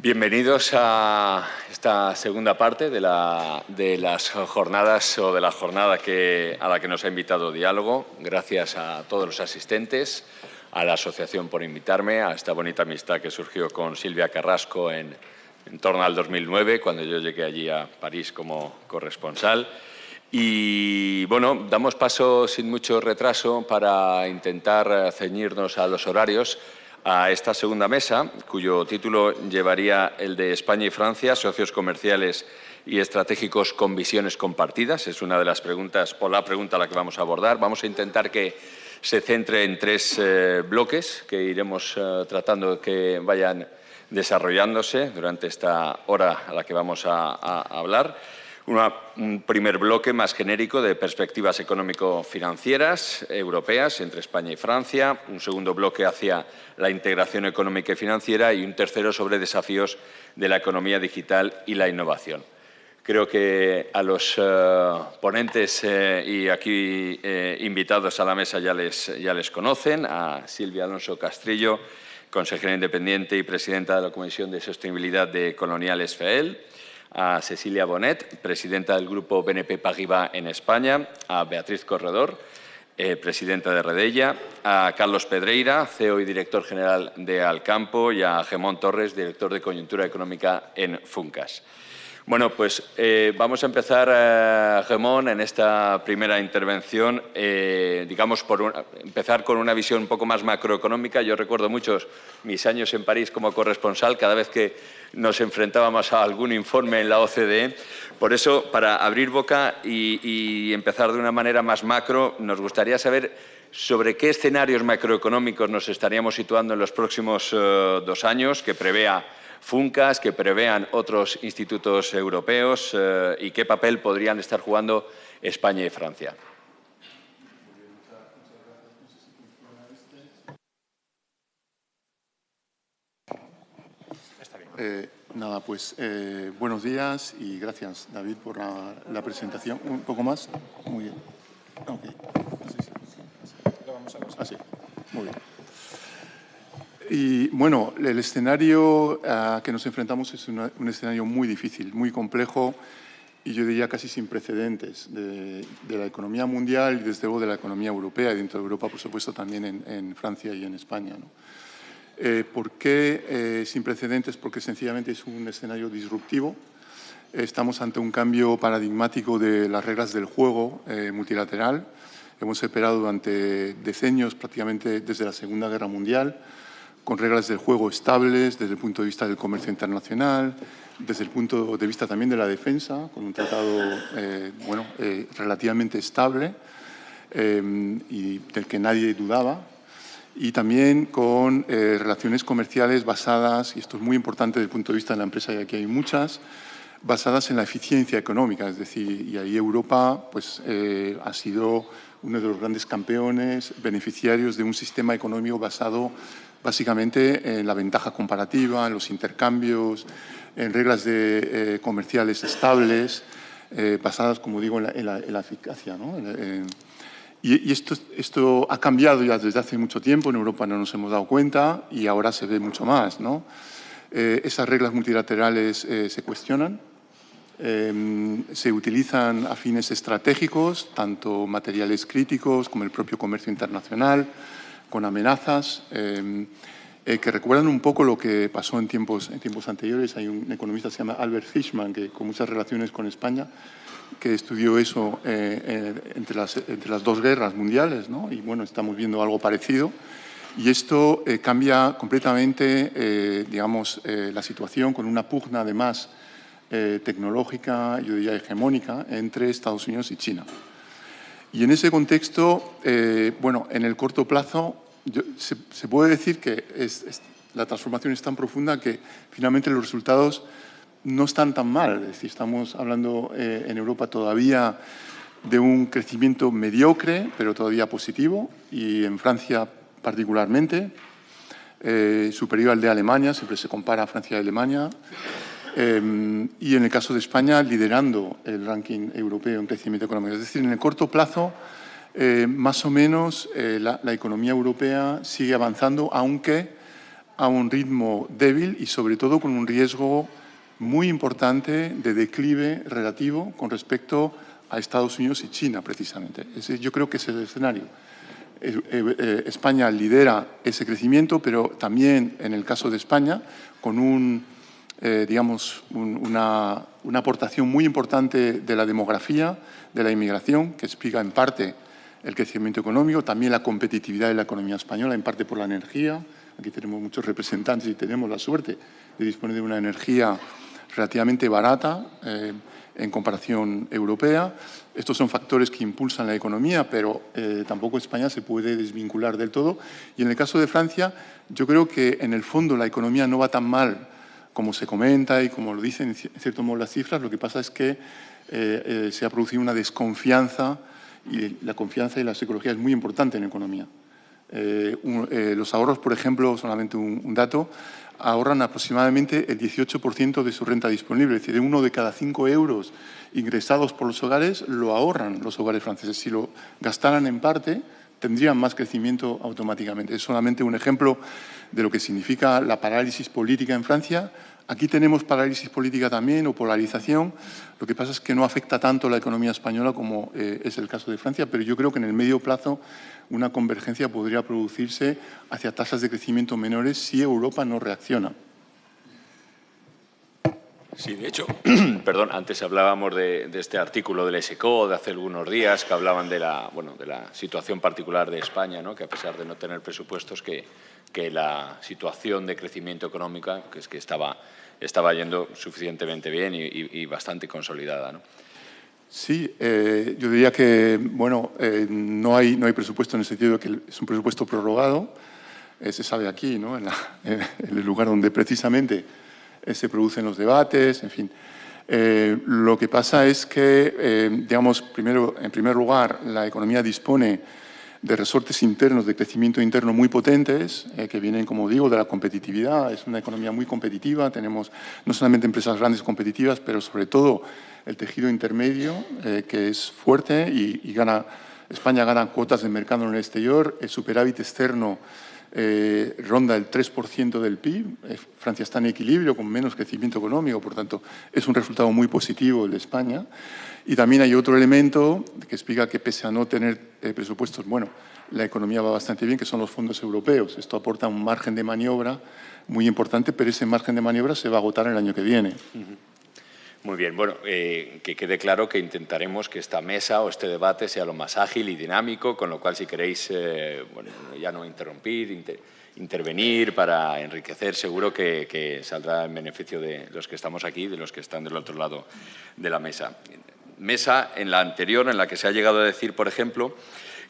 Bienvenidos a esta segunda parte de las jornadas o de la jornada a la que nos ha invitado Diálogo. Gracias a todos los asistentes, a la asociación por invitarme, a esta bonita amistad que surgió con Silvia Carrasco en torno al 2009, cuando yo llegué allí a París como corresponsal. Y, bueno, damos paso sin mucho retraso para intentar ceñirnos a los horarios a esta segunda mesa, cuyo título llevaría el de España y Francia, socios comerciales y estratégicos con visiones compartidas. Es una de las preguntas, o la pregunta a la que vamos a abordar. Vamos a intentar que se centre en tres bloques que iremos tratando de que vayan desarrollándose durante esta hora a la que vamos a hablar. Un primer bloque más genérico de perspectivas económico-financieras europeas entre España y Francia, un segundo bloque hacia la integración económica y financiera y un tercero sobre desafíos de la economía digital y la innovación. Creo que a los ponentes y aquí invitados a la mesa ya les conocen, a Silvia Alonso Castrillo, consejera independiente y presidenta de la Comisión de Sostenibilidad de Colonial SFL, a Cecilia Bonet, presidenta del Grupo BNP Paribas en España, a Beatriz Corredor, presidenta de Redella, a Carlos Pedreira, CEO y director general de Alcampo, y a Gemón Torres, director de Coyuntura Económica en Funcas. Bueno, pues vamos a empezar, Gemón, en esta primera intervención, digamos, empezar con una visión un poco más macroeconómica. Yo recuerdo muchos mis años en París como corresponsal, cada vez que nos enfrentábamos a algún informe en la OCDE. Por eso, para abrir boca y empezar de una manera más macro, nos gustaría saber sobre qué escenarios macroeconómicos nos estaríamos situando en los próximos 2 años, que prevea Funcas, que prevean otros institutos europeos y qué papel podrían estar jugando España y Francia. Nada, pues buenos días y gracias, David, por la presentación. Un poco más. Muy bien. Okay. Lo vamos a pasar. Así. Muy bien. Y bueno, el escenario a que nos enfrentamos es un escenario muy difícil, muy complejo y yo diría casi sin precedentes de la economía mundial y desde luego de la economía europea y dentro de Europa, por supuesto, también en Francia y en España, ¿no? ¿Por qué sin precedentes? Porque sencillamente es un escenario disruptivo. Estamos ante un cambio paradigmático de las reglas del juego multilateral. Hemos esperado durante decenios, prácticamente desde la Segunda Guerra Mundial, con reglas del juego estables desde el punto de vista del comercio internacional, desde el punto de vista también de la defensa, con un tratado relativamente estable y del que nadie dudaba, y también con relaciones comerciales basadas, y esto es muy importante desde el punto de vista de la empresa, y aquí hay muchas, basadas en la eficiencia económica, es decir, y ahí Europa pues, ha sido uno de los grandes campeones, beneficiarios de un sistema económico basado básicamente en la ventaja comparativa, en los intercambios, en reglas comerciales estables, basadas, como digo, en la eficacia, ¿no? Y esto ha cambiado ya desde hace mucho tiempo, en Europa no nos hemos dado cuenta y ahora se ve mucho más, ¿no? Esas reglas multilaterales se cuestionan, se utilizan a fines estratégicos, tanto materiales críticos como el propio comercio internacional, con amenazas que recuerdan un poco lo que pasó en tiempos anteriores. Hay un economista que se llama Albert Fishman, que con muchas relaciones con España, que estudió eso entre las 2 guerras mundiales, ¿no? Y bueno, estamos viendo algo parecido. Y esto cambia completamente, digamos, la situación con una pugna además tecnológica, yo diría hegemónica, entre Estados Unidos y China. Y en ese contexto, bueno, en el corto plazo, se puede decir que la transformación es tan profunda que finalmente los resultados no están tan mal. Es decir, estamos hablando en Europa todavía de un crecimiento mediocre, pero todavía positivo, y en Francia particularmente, superior al de Alemania, siempre se compara Francia y Alemania. Y en el caso de España, liderando el ranking europeo en crecimiento económico. Es decir, en el corto plazo, más o menos la economía europea sigue avanzando, aunque a un ritmo débil y sobre todo con un riesgo muy importante de declive relativo con respecto a Estados Unidos y China, precisamente. Yo creo que ese es el escenario. España lidera ese crecimiento, pero también en el caso de España, con digamos, una aportación muy importante de la demografía, de la inmigración, que explica en parte el crecimiento económico, también la competitividad de la economía española, en parte por la energía. Aquí tenemos muchos representantes y tenemos la suerte de disponer de una energía relativamente barata en comparación europea. Estos son factores que impulsan la economía, pero tampoco España se puede desvincular del todo. Y en el caso de Francia, yo creo que en el fondo la economía no va tan mal como se comenta y como lo dicen en cierto modo las cifras. Lo que pasa es que se ha producido una desconfianza y la confianza y la psicología es muy importante en economía. Los ahorros, por ejemplo, solamente un dato, ahorran aproximadamente el 18% de su renta disponible. Es decir, 1 de cada 5 euros ingresados por los hogares lo ahorran los hogares franceses. Si lo gastaran en parte, tendrían más crecimiento automáticamente. Es solamente un ejemplo de lo que significa la parálisis política en Francia. Aquí tenemos parálisis política también o polarización. Lo que pasa es que no afecta tanto la economía española como es el caso de Francia, pero yo creo que en el medio plazo una convergencia podría producirse hacia tasas de crecimiento menores si Europa no reacciona. Sí, de hecho, perdón, antes hablábamos de este artículo del ESECO de hace algunos días que hablaban de la situación particular de España, ¿no? Que a pesar de no tener presupuestos, que la situación de crecimiento económico que estaba yendo suficientemente bien y bastante consolidada, ¿no? Sí, yo diría que bueno, no hay presupuesto en el sentido de que es un presupuesto prorrogado. Se sabe aquí, ¿no? en el lugar donde precisamente se producen los debates, en fin. Lo que pasa es que, digamos, en primer lugar, la economía dispone de resortes internos, de crecimiento interno muy potentes, que vienen, como digo, de la competitividad. Es una economía muy competitiva. Tenemos no solamente empresas grandes competitivas, pero sobre todo el tejido intermedio, que es fuerte y España gana cuotas de mercado en el exterior. El superávit externo ronda el 3% del PIB. Francia está en equilibrio con menos crecimiento económico, por tanto, es un resultado muy positivo el de España. Y también hay otro elemento que explica que pese a no tener presupuestos, bueno, la economía va bastante bien, que son los fondos europeos. Esto aporta un margen de maniobra muy importante, pero ese margen de maniobra se va a agotar el año que viene. Muy bien, bueno, que quede claro que intentaremos que esta mesa o este debate sea lo más ágil y dinámico, con lo cual, si queréis, bueno, ya no interrumpir, intervenir para enriquecer, seguro que saldrá en beneficio de los que estamos aquí y de los que están del otro lado de la mesa. Mesa en la anterior, en la que se ha llegado a decir, por ejemplo,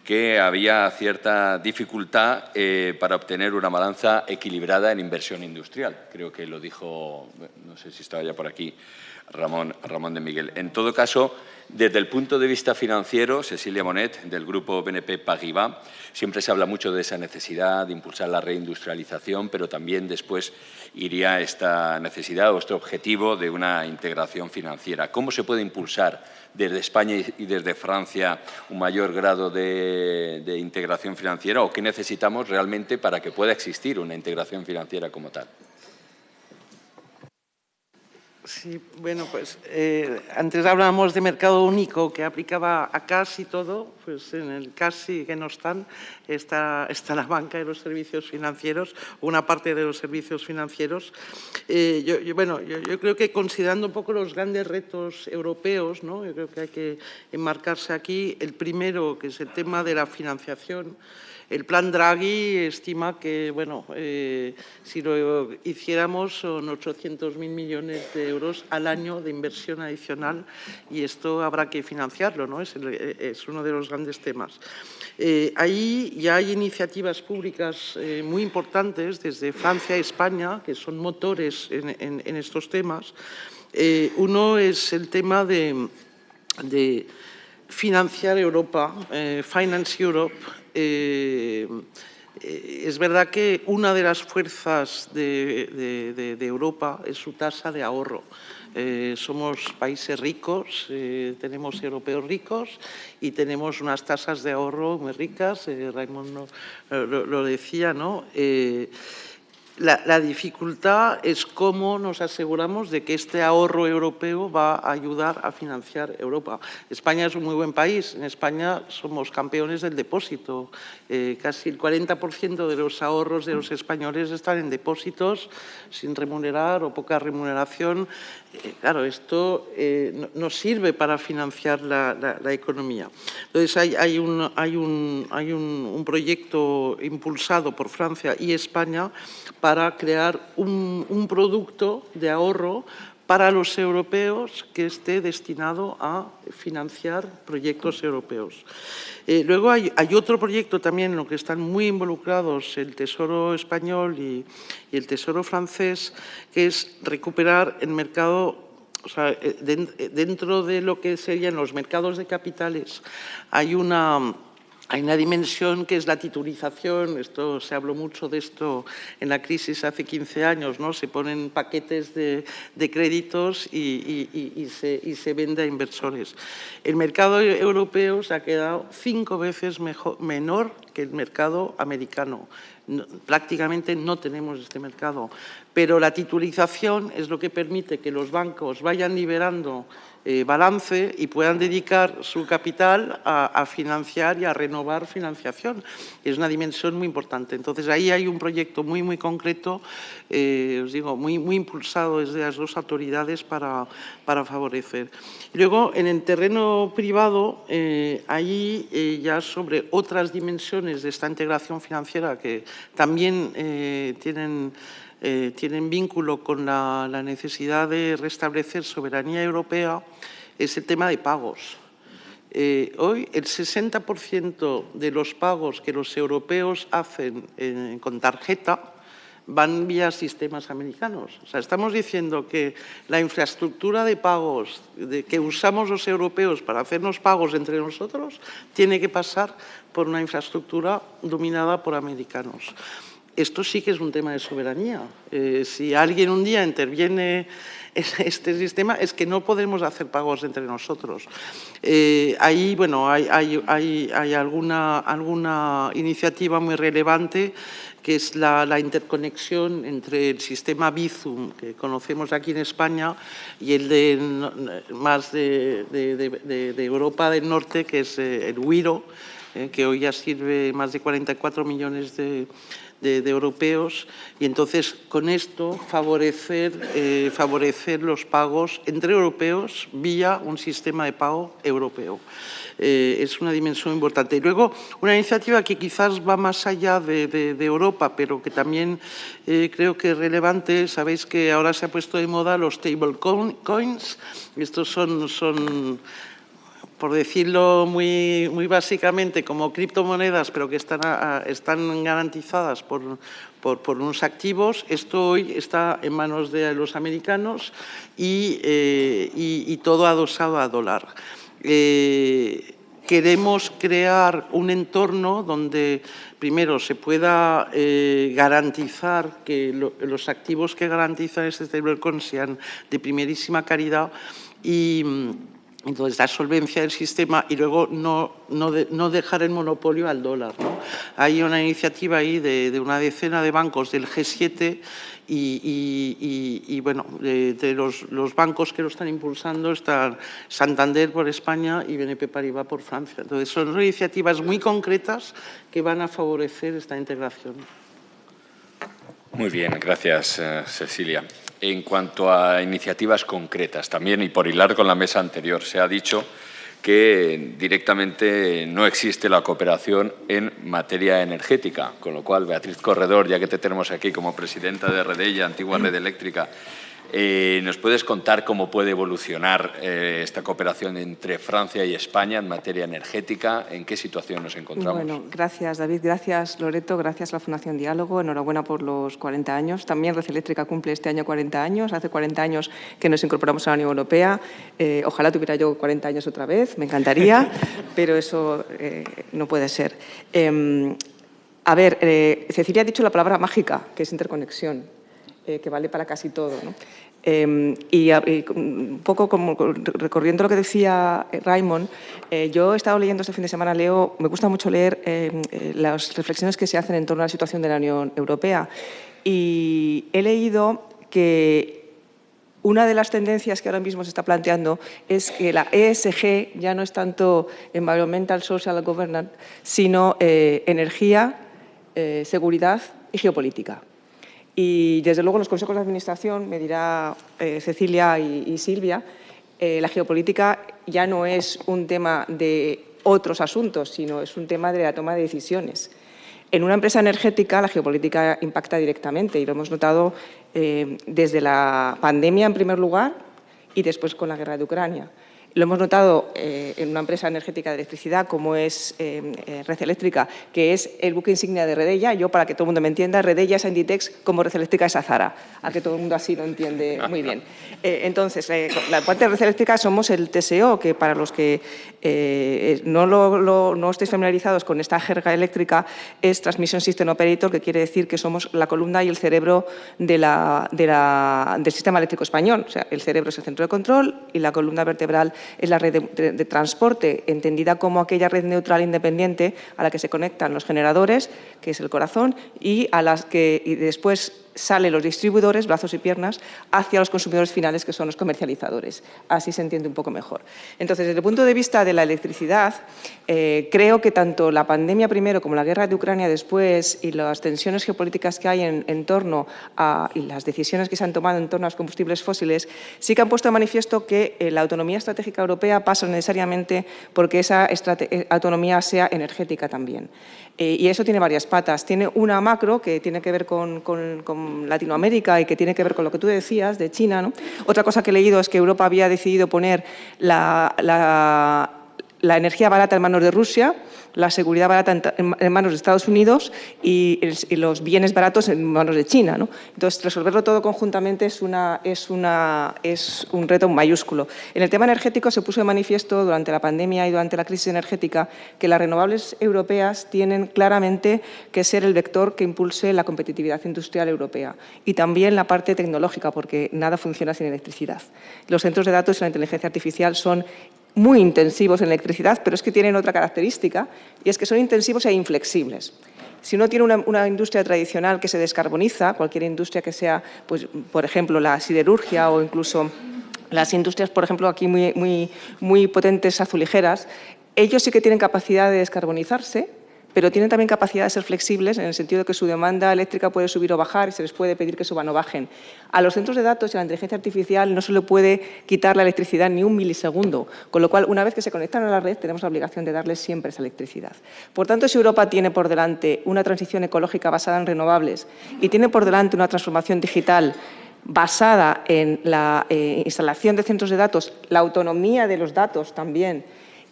que había cierta dificultad para obtener una balanza equilibrada en inversión industrial. Creo que lo dijo, no sé si estaba ya por aquí, Ramón de Miguel. En todo caso, desde el punto de vista financiero, Cecilia Monet, del grupo BNP Paribas, siempre se habla mucho de esa necesidad de impulsar la reindustrialización, pero también después iría esta necesidad o este objetivo de una integración financiera. ¿Cómo se puede impulsar desde España y desde Francia un mayor grado de integración financiera, o qué necesitamos realmente para que pueda existir una integración financiera como tal? Sí, bueno, pues antes hablábamos de mercado único que aplicaba a casi todo, pues en el casi que no está la banca y los servicios financieros, una parte de los servicios financieros. Yo creo que considerando un poco los grandes retos europeos, ¿no? Yo creo que hay que enmarcarse aquí. El primero, que es el tema de la financiación. El plan Draghi estima que, bueno, si lo hiciéramos son 800.000 millones de euros al año de inversión adicional, y esto habrá que financiarlo, ¿no? Es uno de los grandes temas. Ahí ya hay iniciativas públicas muy importantes desde Francia y España, que son motores en estos temas. Uno es el tema de financiar Europa, Finance Europe. Es verdad que una de las fuerzas de Europa es su tasa de ahorro. Somos países ricos, tenemos europeos ricos y tenemos unas tasas de ahorro muy ricas. Raimon lo decía, ¿no? La dificultad es cómo nos aseguramos de que este ahorro europeo va a ayudar a financiar Europa. España es un muy buen país. En España somos campeones del depósito. Casi el 40% de los ahorros de los españoles están en depósitos sin remunerar o poca remuneración. Claro, esto nos sirve para financiar la economía. Entonces, hay un proyecto impulsado por Francia y España para crear un producto de ahorro para los europeos que esté destinado a financiar proyectos europeos. Luego hay otro proyecto también en lo que están muy involucrados el Tesoro español y el Tesoro francés, que es recuperar el mercado, o sea, dentro de lo que serían los mercados de capitales, hay una dimensión que es la titulización. Se habló mucho de esto en la crisis hace 15 años, ¿no? Se ponen paquetes de créditos y se vende a inversores. El mercado europeo se ha quedado 5 veces menor que el mercado americano. Prácticamente no tenemos este mercado, pero la titulización es lo que permite que los bancos vayan liberando balance y puedan dedicar su capital a financiar y a renovar financiación. Es una dimensión muy importante. Entonces, ahí hay un proyecto muy, muy concreto, os digo, muy impulsado desde las dos autoridades para favorecer. Y luego, en el terreno privado, allí ya sobre otras dimensiones de esta integración financiera que también tienen vínculo con la necesidad de restablecer soberanía europea, es el tema de pagos. Hoy el 60% de los pagos que los europeos hacen con tarjeta van vía sistemas americanos. O sea, estamos diciendo que la infraestructura de pagos que usamos los europeos para hacernos pagos entre nosotros tiene que pasar por una infraestructura dominada por americanos. Esto sí que es un tema de soberanía. Si alguien un día interviene en este sistema, es que no podemos hacer pagos entre nosotros. Ahí, bueno, hay alguna iniciativa muy relevante, que es la interconexión entre el sistema Bizum, que conocemos aquí en España, y el más de Europa del Norte, que es el Wiro, que hoy ya sirve más de 44 millones de europeos, y entonces con esto favorecer los pagos entre europeos vía un sistema de pago europeo. Es una dimensión importante. Y luego, una iniciativa que quizás va más allá de Europa, pero que también creo que es relevante. Sabéis que ahora se ha puesto de moda los stablecoins. Estos son por decirlo muy básicamente, como criptomonedas, pero que están garantizadas por unos activos. Esto hoy está en manos de los americanos y todo adosado a dólar. Queremos crear un entorno donde, primero, se pueda garantizar que los activos que garantizan este stablecoin sean de primerísima calidad y entonces, la solvencia del sistema y luego no dejar el monopolio al dólar, ¿no? Hay una iniciativa ahí de una decena de bancos del G7 y bueno, de los bancos que lo están impulsando están Santander por España y BNP Paribas por Francia. Entonces, son iniciativas muy concretas que van a favorecer esta integración. Muy bien, gracias, Cecilia. En cuanto a iniciativas concretas, también, y por hilar con la mesa anterior, se ha dicho que directamente no existe la cooperación en materia energética, con lo cual, Beatriz Corredor, ya que te tenemos aquí como presidenta de Redella, antigua Red Eléctrica, ¿nos puedes contar cómo puede evolucionar esta cooperación entre Francia y España en materia energética? ¿En qué situación nos encontramos? Bueno, gracias, David. Gracias, Loreto. Gracias a la Fundación Diálogo. Enhorabuena por los 40 años. También Red Eléctrica cumple este año 40 años. Hace 40 años que nos incorporamos a la Unión Europea. Ojalá tuviera yo 40 años otra vez. Me encantaría, pero eso no puede ser. A ver, Cecilia ha dicho la palabra mágica, que es interconexión. que vale para casi todo, ¿no? Y un poco como recorriendo lo que decía Raimon, yo he estado leyendo este fin de semana, me gusta mucho leer las reflexiones que se hacen en torno a la situación de la Unión Europea, y he leído que una de las tendencias que ahora mismo se está planteando es que la ESG ya no es tanto Environmental, Social Governance, sino energía, seguridad y geopolítica. Y, desde luego, en los consejos de administración, me dirá Cecilia y Silvia, la geopolítica ya no es un tema de otros asuntos, sino es un tema de la toma de decisiones. En una empresa energética, la geopolítica impacta directamente y lo hemos notado desde la pandemia, en primer lugar, y después con la guerra de Ucrania. Lo hemos notado en una empresa energética de electricidad como es Red Eléctrica, que es el buque insignia de Redella. Yo, para que todo el mundo me entienda, Redella es a Inditex como Red Eléctrica es a Zara, a que todo el mundo así lo entiende muy bien. Entonces, la parte de Red Eléctrica somos el TSO, que para los que no estéis familiarizados con esta jerga eléctrica, es Transmission System Operator, que quiere decir que somos la columna y el cerebro del sistema eléctrico español. O sea, el cerebro es el centro de control y la columna vertebral es la red de transporte, entendida como aquella red neutral independiente a la que se conectan los generadores, que es el corazón, y después salen los distribuidores, brazos y piernas, hacia los consumidores finales, que son los comercializadores. Así se entiende un poco mejor. Entonces, desde el punto de vista de la electricidad, creo que tanto la pandemia primero como la guerra de Ucrania después y las tensiones geopolíticas que hay en torno a y las decisiones que se han tomado en torno a los combustibles fósiles sí que han puesto de manifiesto que la autonomía estratégica europea pasa necesariamente porque esa autonomía sea energética también. Y eso tiene varias patas. Tiene una macro, que tiene que ver con Latinoamérica y que tiene que ver con lo que tú decías de China, ¿no? Otra cosa que he leído es que Europa había decidido poner la energía barata en manos de Rusia, la seguridad barata en manos de Estados Unidos y los bienes baratos en manos de China, ¿no? Entonces, resolverlo todo conjuntamente es un reto mayúsculo. En el tema energético se puso de manifiesto durante la pandemia y durante la crisis energética que las renovables europeas tienen claramente que ser el vector que impulse la competitividad industrial europea y también la parte tecnológica, porque nada funciona sin electricidad. Los centros de datos y la inteligencia artificial son muy intensivos en electricidad, pero es que tienen otra característica, y es que son intensivos e inflexibles. Si uno tiene una industria tradicional que se descarboniza, cualquier industria que sea, pues, por ejemplo, la siderurgia o incluso las industrias, por ejemplo, aquí muy potentes azulejeras, ellos sí que tienen capacidad de descarbonizarse, pero tienen también capacidad de ser flexibles en el sentido de que su demanda eléctrica puede subir o bajar y se les puede pedir que suban o bajen. A los centros de datos y a la inteligencia artificial no se le puede quitar la electricidad ni un milisegundo, con lo cual, una vez que se conectan a la red, tenemos la obligación de darles siempre esa electricidad. Por tanto, si Europa tiene por delante una transición ecológica basada en renovables y tiene por delante una transformación digital basada en la instalación de centros de datos, la autonomía de los datos también,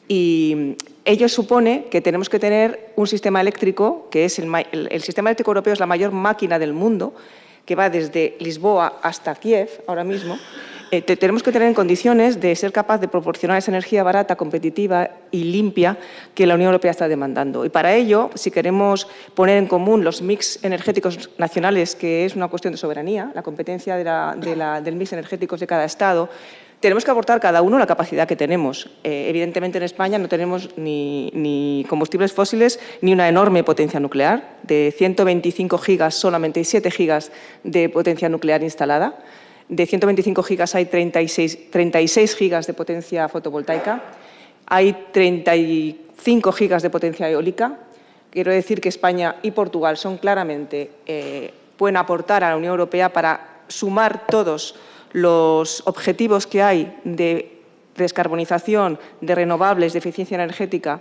y ello supone que tenemos que tener un sistema eléctrico, que es el sistema eléctrico europeo es la mayor máquina del mundo, que va desde Lisboa hasta Kiev ahora mismo. Tenemos que tener en condiciones de ser capaz de proporcionar esa energía barata, competitiva y limpia que la Unión Europea está demandando. Y para ello, si queremos poner en común los mix energéticos nacionales, que es una cuestión de soberanía, la competencia del mix energéticos de cada Estado, tenemos que aportar cada uno la capacidad que tenemos. Evidentemente, en España no tenemos ni combustibles fósiles ni una enorme potencia nuclear. De 125 gigas, solamente hay 7 gigas de potencia nuclear instalada. De 125 gigas hay 36 gigas de potencia fotovoltaica. Hay 35 gigas de potencia eólica. Quiero decir que España y Portugal pueden aportar a la Unión Europea para sumar todos los objetivos que hay de descarbonización, de renovables, de eficiencia energética,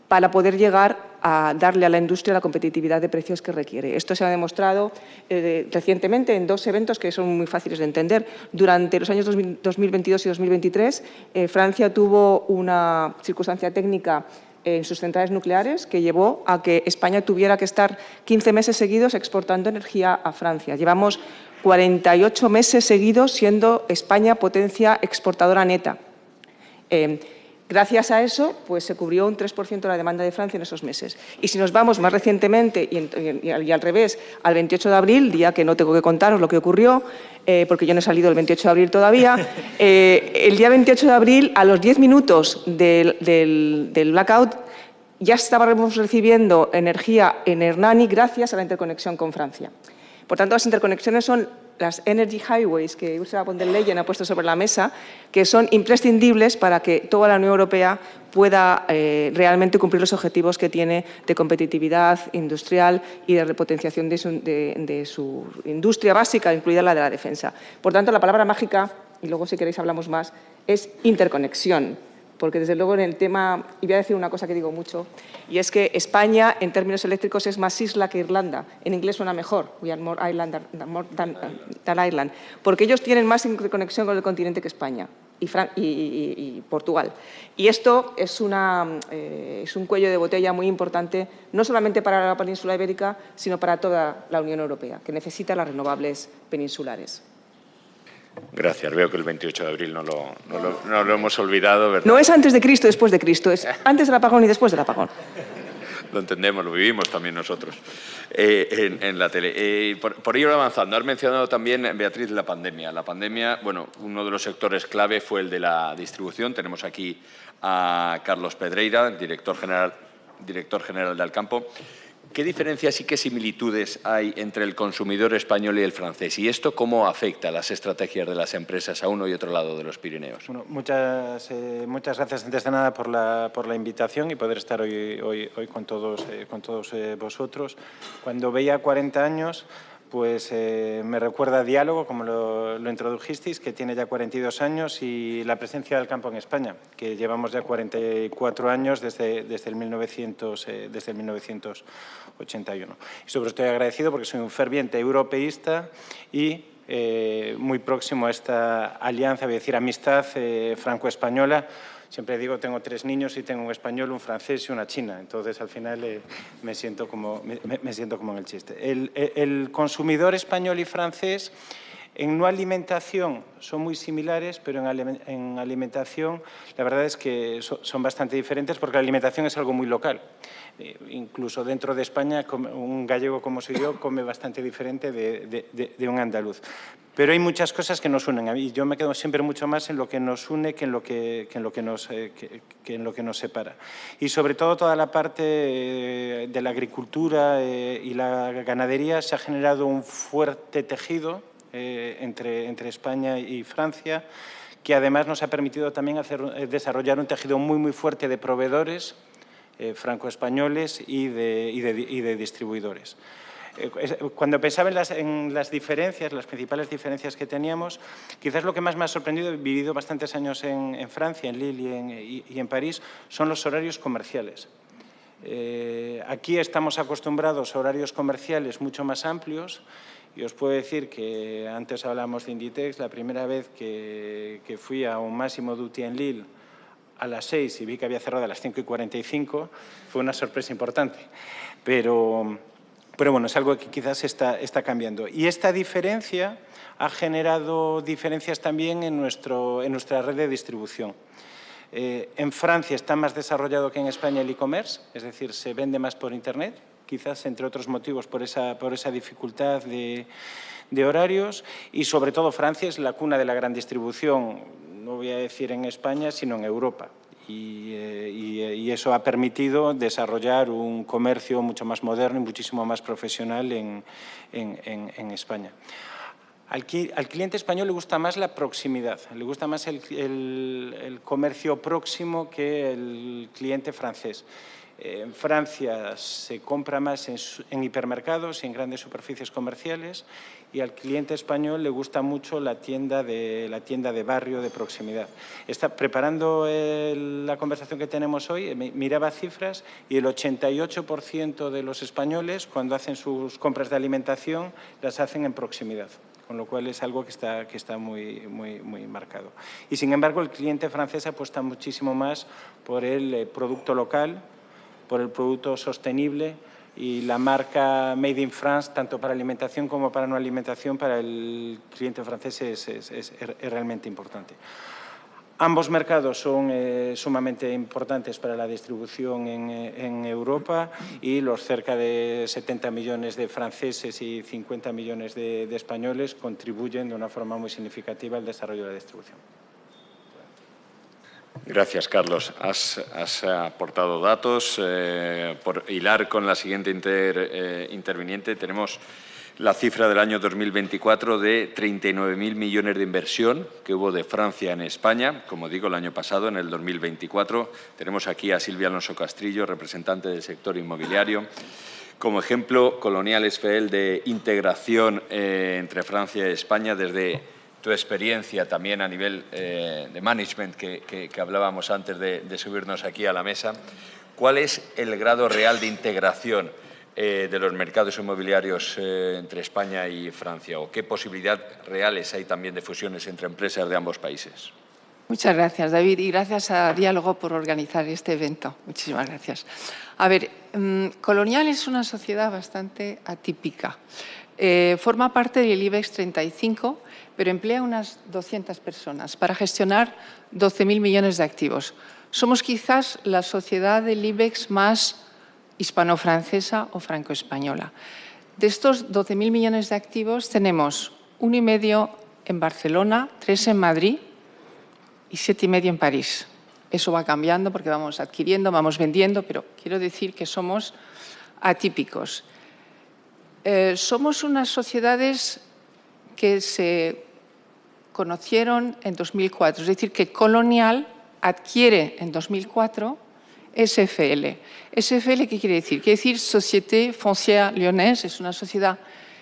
para poder llegar a darle a la industria la competitividad de precios que requiere. Esto se ha demostrado recientemente en 2 eventos que son muy fáciles de entender. Durante los años 2022 y 2023, Francia tuvo una circunstancia técnica en sus centrales nucleares que llevó a que España tuviera que estar 15 meses seguidos exportando energía a Francia. Llevamos 48 meses seguidos siendo España potencia exportadora neta. Gracias a eso, pues se cubrió un 3% de la demanda de Francia en esos meses. Y si nos vamos más recientemente y al revés, al 28 de abril, día que no tengo que contaros lo que ocurrió, porque yo no he salido el 28 de abril todavía, el día 28 de abril, a los 10 minutos del blackout, ya estábamos recibiendo energía en Hernani gracias a la interconexión con Francia. Por tanto, las interconexiones son las Energy Highways que Ursula von der Leyen ha puesto sobre la mesa, que son imprescindibles para que toda la Unión Europea pueda realmente cumplir los objetivos que tiene de competitividad industrial y de repotenciación de su industria básica, incluida la de la defensa. Por tanto, la palabra mágica, y luego si queréis hablamos más, es interconexión. Porque, desde luego, en el tema, y voy a decir una cosa que digo mucho, y es que España, en términos eléctricos, es más isla que Irlanda. En inglés suena mejor, we are more island than Ireland, porque ellos tienen más interconexión con el continente que España y Portugal. Y esto es un cuello de botella muy importante, no solamente para la península ibérica, sino para toda la Unión Europea, que necesita las renovables peninsulares. Gracias. Veo que el 28 de abril no lo hemos olvidado, ¿verdad? No es antes de Cristo, después de Cristo, es antes del apagón y después del apagón. Lo entendemos, lo vivimos también nosotros en la tele. Por ir avanzando, has mencionado también, Beatriz, la pandemia. La pandemia, bueno, uno de los sectores clave fue el de la distribución. Tenemos aquí a Carlos Pedreira, director general de Alcampo. ¿Qué diferencias y qué similitudes hay entre el consumidor español y el francés? ¿Y esto cómo afecta las estrategias de las empresas a uno y otro lado de los Pirineos? Bueno, muchas gracias antes de nada por la invitación y poder estar hoy con todos vosotros. Cuando veía 40 años, pues me recuerda a Diálogo, como lo introdujisteis, que tiene ya 42 años, y la presencia del campo en España, que llevamos ya 44 años desde el 1981. Y sobre esto estoy agradecido porque soy un ferviente europeísta y muy próximo a esta alianza, voy a decir amistad franco-española. Siempre digo, tengo 3 niños y tengo un español, un francés y una china. Entonces, al final, me siento como en el chiste. El consumidor español y francés, en no alimentación, son muy similares, pero en alimentación, la verdad es que son bastante diferentes porque la alimentación es algo muy local. Incluso dentro de España, un gallego como soy yo come bastante diferente de un andaluz. Pero hay muchas cosas que nos unen. Y yo me quedo siempre mucho más en lo que nos une que en lo que nos separa. Y sobre todo toda la parte de la agricultura y la ganadería se ha generado un fuerte tejido entre España y Francia, que además nos ha permitido también desarrollar un tejido muy fuerte de proveedores franco-españoles y de distribuidores. Cuando pensaba en las diferencias, las principales diferencias que teníamos, quizás lo que más me ha sorprendido, he vivido bastantes años en Francia, en Lille y en París, son los horarios comerciales. Aquí estamos acostumbrados a horarios comerciales mucho más amplios, y os puedo decir que antes hablamos de Inditex, la primera vez que fui a un Massimo Dutti en Lille a las 6 y vi que había cerrado a las 5:45, fue una sorpresa importante. Pero bueno, es algo que quizás está cambiando. Y esta diferencia ha generado diferencias también en nuestra red de distribución. En Francia está más desarrollado que en España el e-commerce, es decir, se vende más por Internet, quizás entre otros motivos por esa dificultad de horarios, y sobre todo Francia es la cuna de la gran distribución, no voy a decir en España, sino en Europa. Y eso ha permitido desarrollar un comercio mucho más moderno y muchísimo más profesional en España. Al cliente español le gusta más la proximidad, le gusta más el comercio próximo que el cliente francés. En Francia se compra más en hipermercados y en grandes superficies comerciales, y al cliente español le gusta mucho la tienda de barrio, de proximidad. Preparando la conversación que tenemos hoy, miraba cifras y el 88% de los españoles, cuando hacen sus compras de alimentación, las hacen en proximidad, con lo cual es algo que está muy marcado. Y, sin embargo, el cliente francés apuesta muchísimo más por el producto local, por el producto sostenible, y la marca Made in France, tanto para alimentación como para no alimentación, para el cliente francés es realmente importante. Ambos mercados son sumamente importantes para la distribución en Europa y los cerca de 70 millones de franceses y 50 millones de españoles contribuyen de una forma muy significativa al desarrollo de la distribución. Gracias, Carlos. Has aportado datos. Por hilar con la siguiente interviniente, tenemos la cifra del año 2024 de 39.000 millones de inversión que hubo de Francia en España, como digo, el año pasado, en el 2024. Tenemos aquí a Silvia Alonso Castrillo, representante del sector inmobiliario. Como ejemplo, Colonial SFL de integración entre Francia y España, desde tu experiencia también a nivel de management que hablábamos antes de subirnos aquí a la mesa. ¿Cuál es el grado real de integración de los mercados inmobiliarios entre España y Francia? ¿O qué posibilidades reales hay también de fusiones entre empresas de ambos países? Muchas gracias, David, y gracias a Diálogo por organizar este evento. Muchísimas gracias. A ver, Colonial es una sociedad bastante atípica. Forma parte del IBEX 35, pero emplea unas 200 personas para gestionar 12.000 millones de activos. Somos quizás la sociedad del IBEX más hispano-francesa o franco-española. De estos 12.000 millones de activos tenemos 1,5 en Barcelona, 3 en Madrid y 7,5 en París. Eso va cambiando porque vamos adquiriendo, vamos vendiendo, pero quiero decir que somos atípicos. Somos unas sociedades que se conocieron en 2004, es decir, que Colonial adquiere en 2004 SFL. ¿SFL qué quiere decir? Quiere decir Société Foncière Lyonnaise, es una sociedad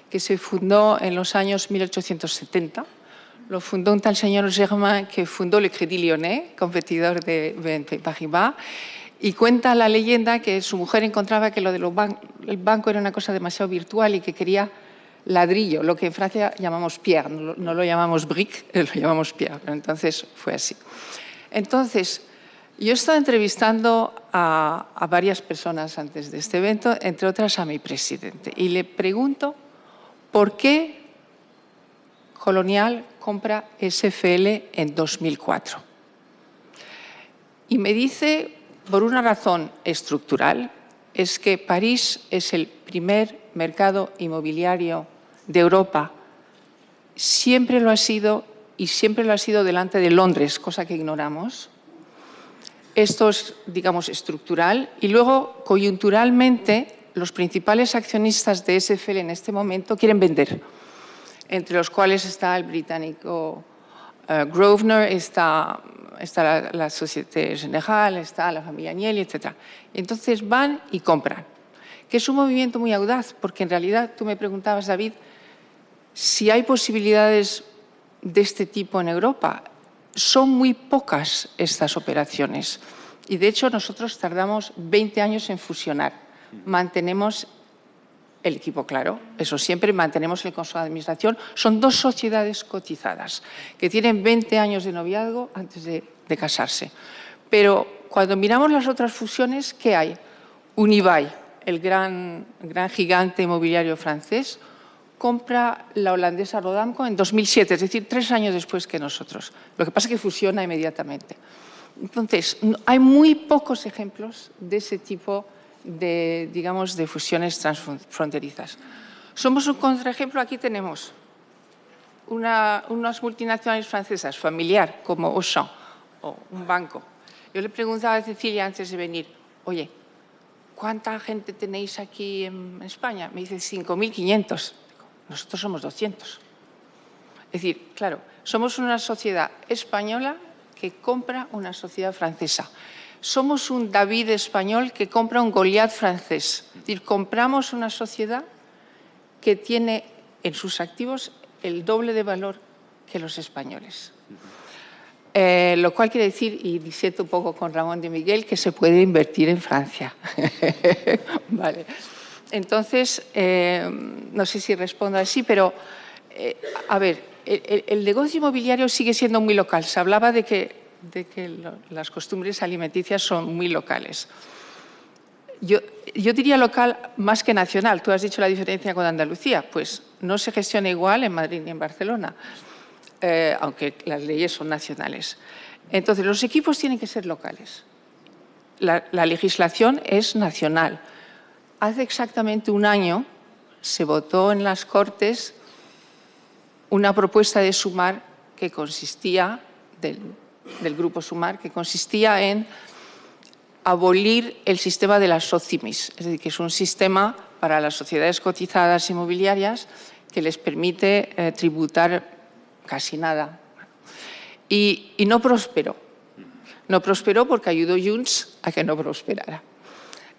que se fundó en los años 1870. Lo fundó un tal señor Germain que fundó el Crédit Lyonnais, competidor de BNP Paribas, y cuenta la leyenda que su mujer encontraba que lo del banco era una cosa demasiado virtual y que quería ladrillo, lo que en Francia llamamos pierre, no lo llamamos brique, lo llamamos pierre, pero entonces fue así. Entonces, yo he estado entrevistando a varias personas antes de este evento, entre otras a mi presidente, y le pregunto por qué Colonial compra SFL en 2004. Y me dice, por una razón estructural, es que París es el primer mercado inmobiliario de Europa. Siempre lo ha sido y siempre lo ha sido delante de Londres, cosa que ignoramos. Esto es, digamos, estructural. Y luego, coyunturalmente, los principales accionistas de SFL en este momento quieren vender, entre los cuales está el británico Grosvenor, está la Société Générale, está la familia Agnelli, etc. Entonces van y compran, que es un movimiento muy audaz, porque en realidad tú me preguntabas, David, si hay posibilidades de este tipo en Europa. Son muy pocas estas operaciones y, de hecho, nosotros tardamos 20 años en fusionar. Mantenemos el equipo, claro, eso siempre, mantenemos el consejo de administración. Son dos sociedades cotizadas que tienen 20 años de noviazgo antes de casarse. Pero cuando miramos las otras fusiones, ¿qué hay? Unibail, el gran gigante inmobiliario francés, compra la holandesa Rodamco en 2007, es decir, 3 años después que nosotros. Lo que pasa es que fusiona inmediatamente. Entonces, hay muy pocos ejemplos de ese tipo de, digamos, de fusiones transfronterizas. Somos un contraejemplo. Aquí tenemos unas multinacionales francesas, familiar, como Auchan o un banco. Yo le preguntaba a Cecilia antes de venir, oye, ¿cuánta gente tenéis aquí en España? Me dice 5.500. Nosotros somos 200. Es decir, claro, somos una sociedad española que compra una sociedad francesa. Somos un David español que compra un Goliat francés. Es decir, compramos una sociedad que tiene en sus activos el doble de valor que los españoles. Lo cual quiere decir, y disiento un poco con Ramón de Miguel, que se puede invertir en Francia. Vale. Entonces, no sé si respondo así, pero, a ver, el negocio inmobiliario sigue siendo muy local. Se hablaba de que las costumbres alimenticias son muy locales. Yo diría local más que nacional. Tú has dicho la diferencia con Andalucía. Pues no se gestiona igual en Madrid ni en Barcelona, aunque las leyes son nacionales. Entonces, los equipos tienen que ser locales. La legislación es nacional. Hace exactamente un año se votó en las Cortes una propuesta de Sumar que consistía, del grupo Sumar, que consistía en abolir el sistema de las SOCIMIs, es decir, que es un sistema para las sociedades cotizadas inmobiliarias que les permite tributar casi nada. Y no prosperó. No prosperó porque ayudó Junts a que no prosperara.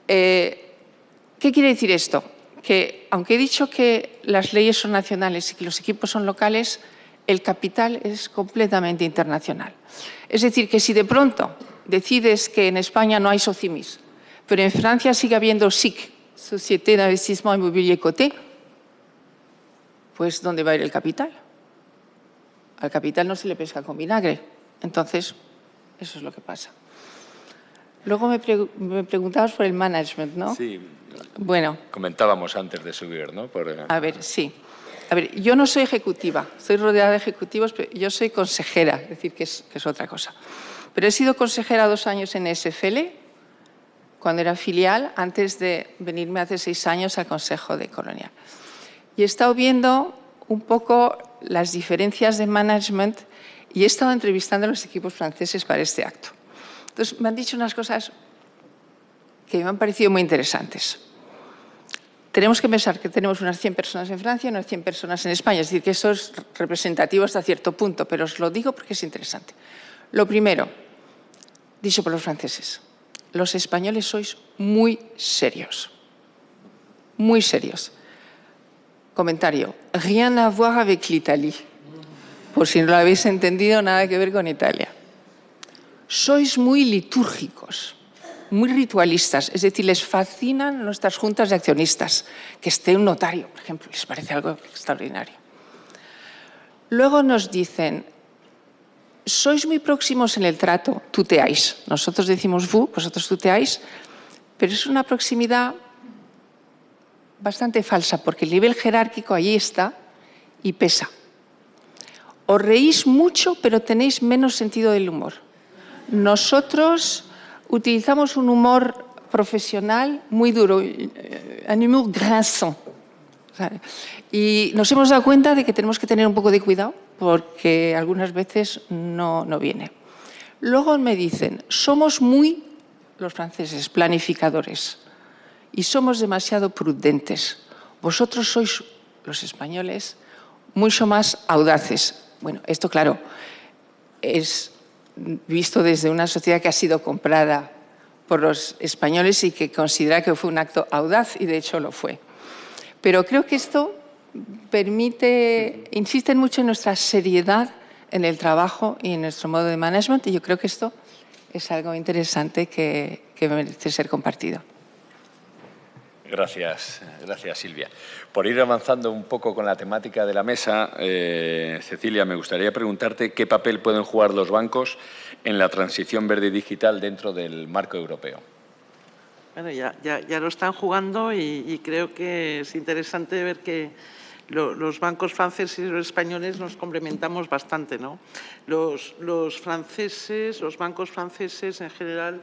¿Qué quiere decir esto? Que aunque he dicho que las leyes son nacionales y que los equipos son locales, el capital es completamente internacional. Es decir, que si de pronto decides que en España no hay SOCIMIs, pero en Francia sigue habiendo SIC, Société d'Investissement Immobilier Coté, pues ¿dónde va a ir el capital? Al capital no se le pesca con vinagre. Entonces, eso es lo que pasa. Luego me preguntabas por el management, ¿no? Sí. Bueno. Comentábamos antes de subir, ¿no? A ver, sí. A ver, yo no soy ejecutiva, estoy rodeada de ejecutivos, pero yo soy consejera, es decir, que es otra cosa. Pero he sido consejera 2 años en SFL, cuando era filial, antes de venirme hace 6 años al Consejo de Colonial. Y he estado viendo un poco las diferencias de management y he estado entrevistando a los equipos franceses para este acto. Entonces, me han dicho unas cosas que me han parecido muy interesantes. Tenemos que pensar que tenemos unas 100 personas en Francia y unas 100 personas en España. Es decir, que eso es representativo hasta cierto punto, pero os lo digo porque es interesante. Lo primero, dicho por los franceses, los españoles sois muy serios. Muy serios. Comentario, rien à voir avec l'Italie. Por si no lo habéis entendido, nada que ver con Italia. Sois muy litúrgicos, muy ritualistas, es decir, les fascinan nuestras juntas de accionistas, que esté un notario, por ejemplo, les parece algo extraordinario. Luego nos dicen, sois muy próximos en el trato, tuteáis. Nosotros decimos vous, vosotros tuteáis, pero es una proximidad bastante falsa, porque el nivel jerárquico ahí está y pesa. Os reís mucho, pero tenéis menos sentido del humor. Nosotros utilizamos un humor profesional muy duro, un humor grinçant. Y nos hemos dado cuenta de que tenemos que tener un poco de cuidado porque algunas veces no viene. Luego me dicen, somos muy, los franceses, planificadores y somos demasiado prudentes. Vosotros sois, los españoles, mucho más audaces. Bueno, esto, claro, es visto desde una sociedad que ha sido comprada por los españoles y que considera que fue un acto audaz, y de hecho lo fue. Pero creo que esto permite, insisten mucho en nuestra seriedad en el trabajo y en nuestro modo de management, y yo creo que esto es algo interesante que merece ser compartido. Gracias, Silvia. Por ir avanzando un poco con la temática de la mesa, Cecilia, me gustaría preguntarte qué papel pueden jugar los bancos en la transición verde y digital dentro del marco europeo. Bueno, ya lo están jugando y creo que es interesante ver que los bancos franceses y los españoles nos complementamos bastante, ¿no? Los bancos franceses en general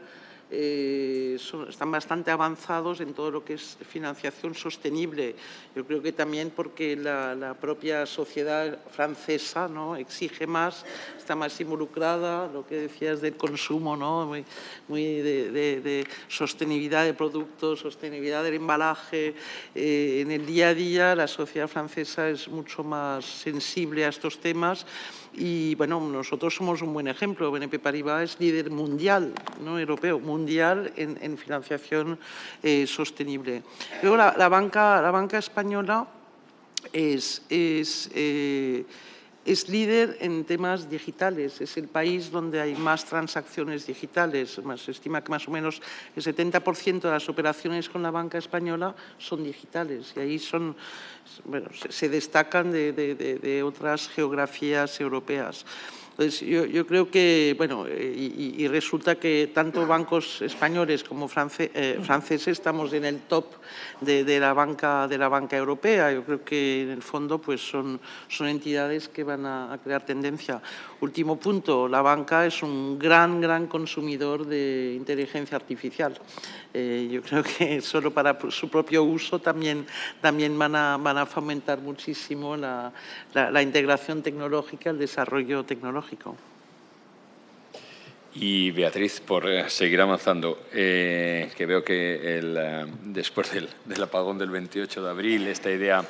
están bastante avanzados en todo lo que es financiación sostenible. Yo creo que también porque la propia sociedad francesa, ¿no?, exige más, está más involucrada, lo que decías del consumo, ¿no?, muy de sostenibilidad de productos, sostenibilidad del embalaje. En el día a día la sociedad francesa es mucho más sensible a estos temas. Y, bueno, nosotros somos un buen ejemplo. BNP Paribas es líder mundial, no europeo, mundial en financiación sostenible. Luego, la banca española es líder en temas digitales. Es el país donde hay más transacciones digitales. Se estima que más o menos el 70% de las operaciones con la banca española son digitales. Y ahí se destacan de otras geografías europeas. Entonces, yo creo que, bueno, y resulta que tanto bancos españoles como franceses estamos en el top de la banca europea. Yo creo que, en el fondo, pues son entidades que van a crear tendencia. Último punto, la banca es un gran consumidor de inteligencia artificial. Yo creo que solo para su propio uso también van a fomentar muchísimo la integración tecnológica, el desarrollo tecnológico. Y Beatriz, por seguir avanzando, que veo que después del apagón del 28 de abril, esta idea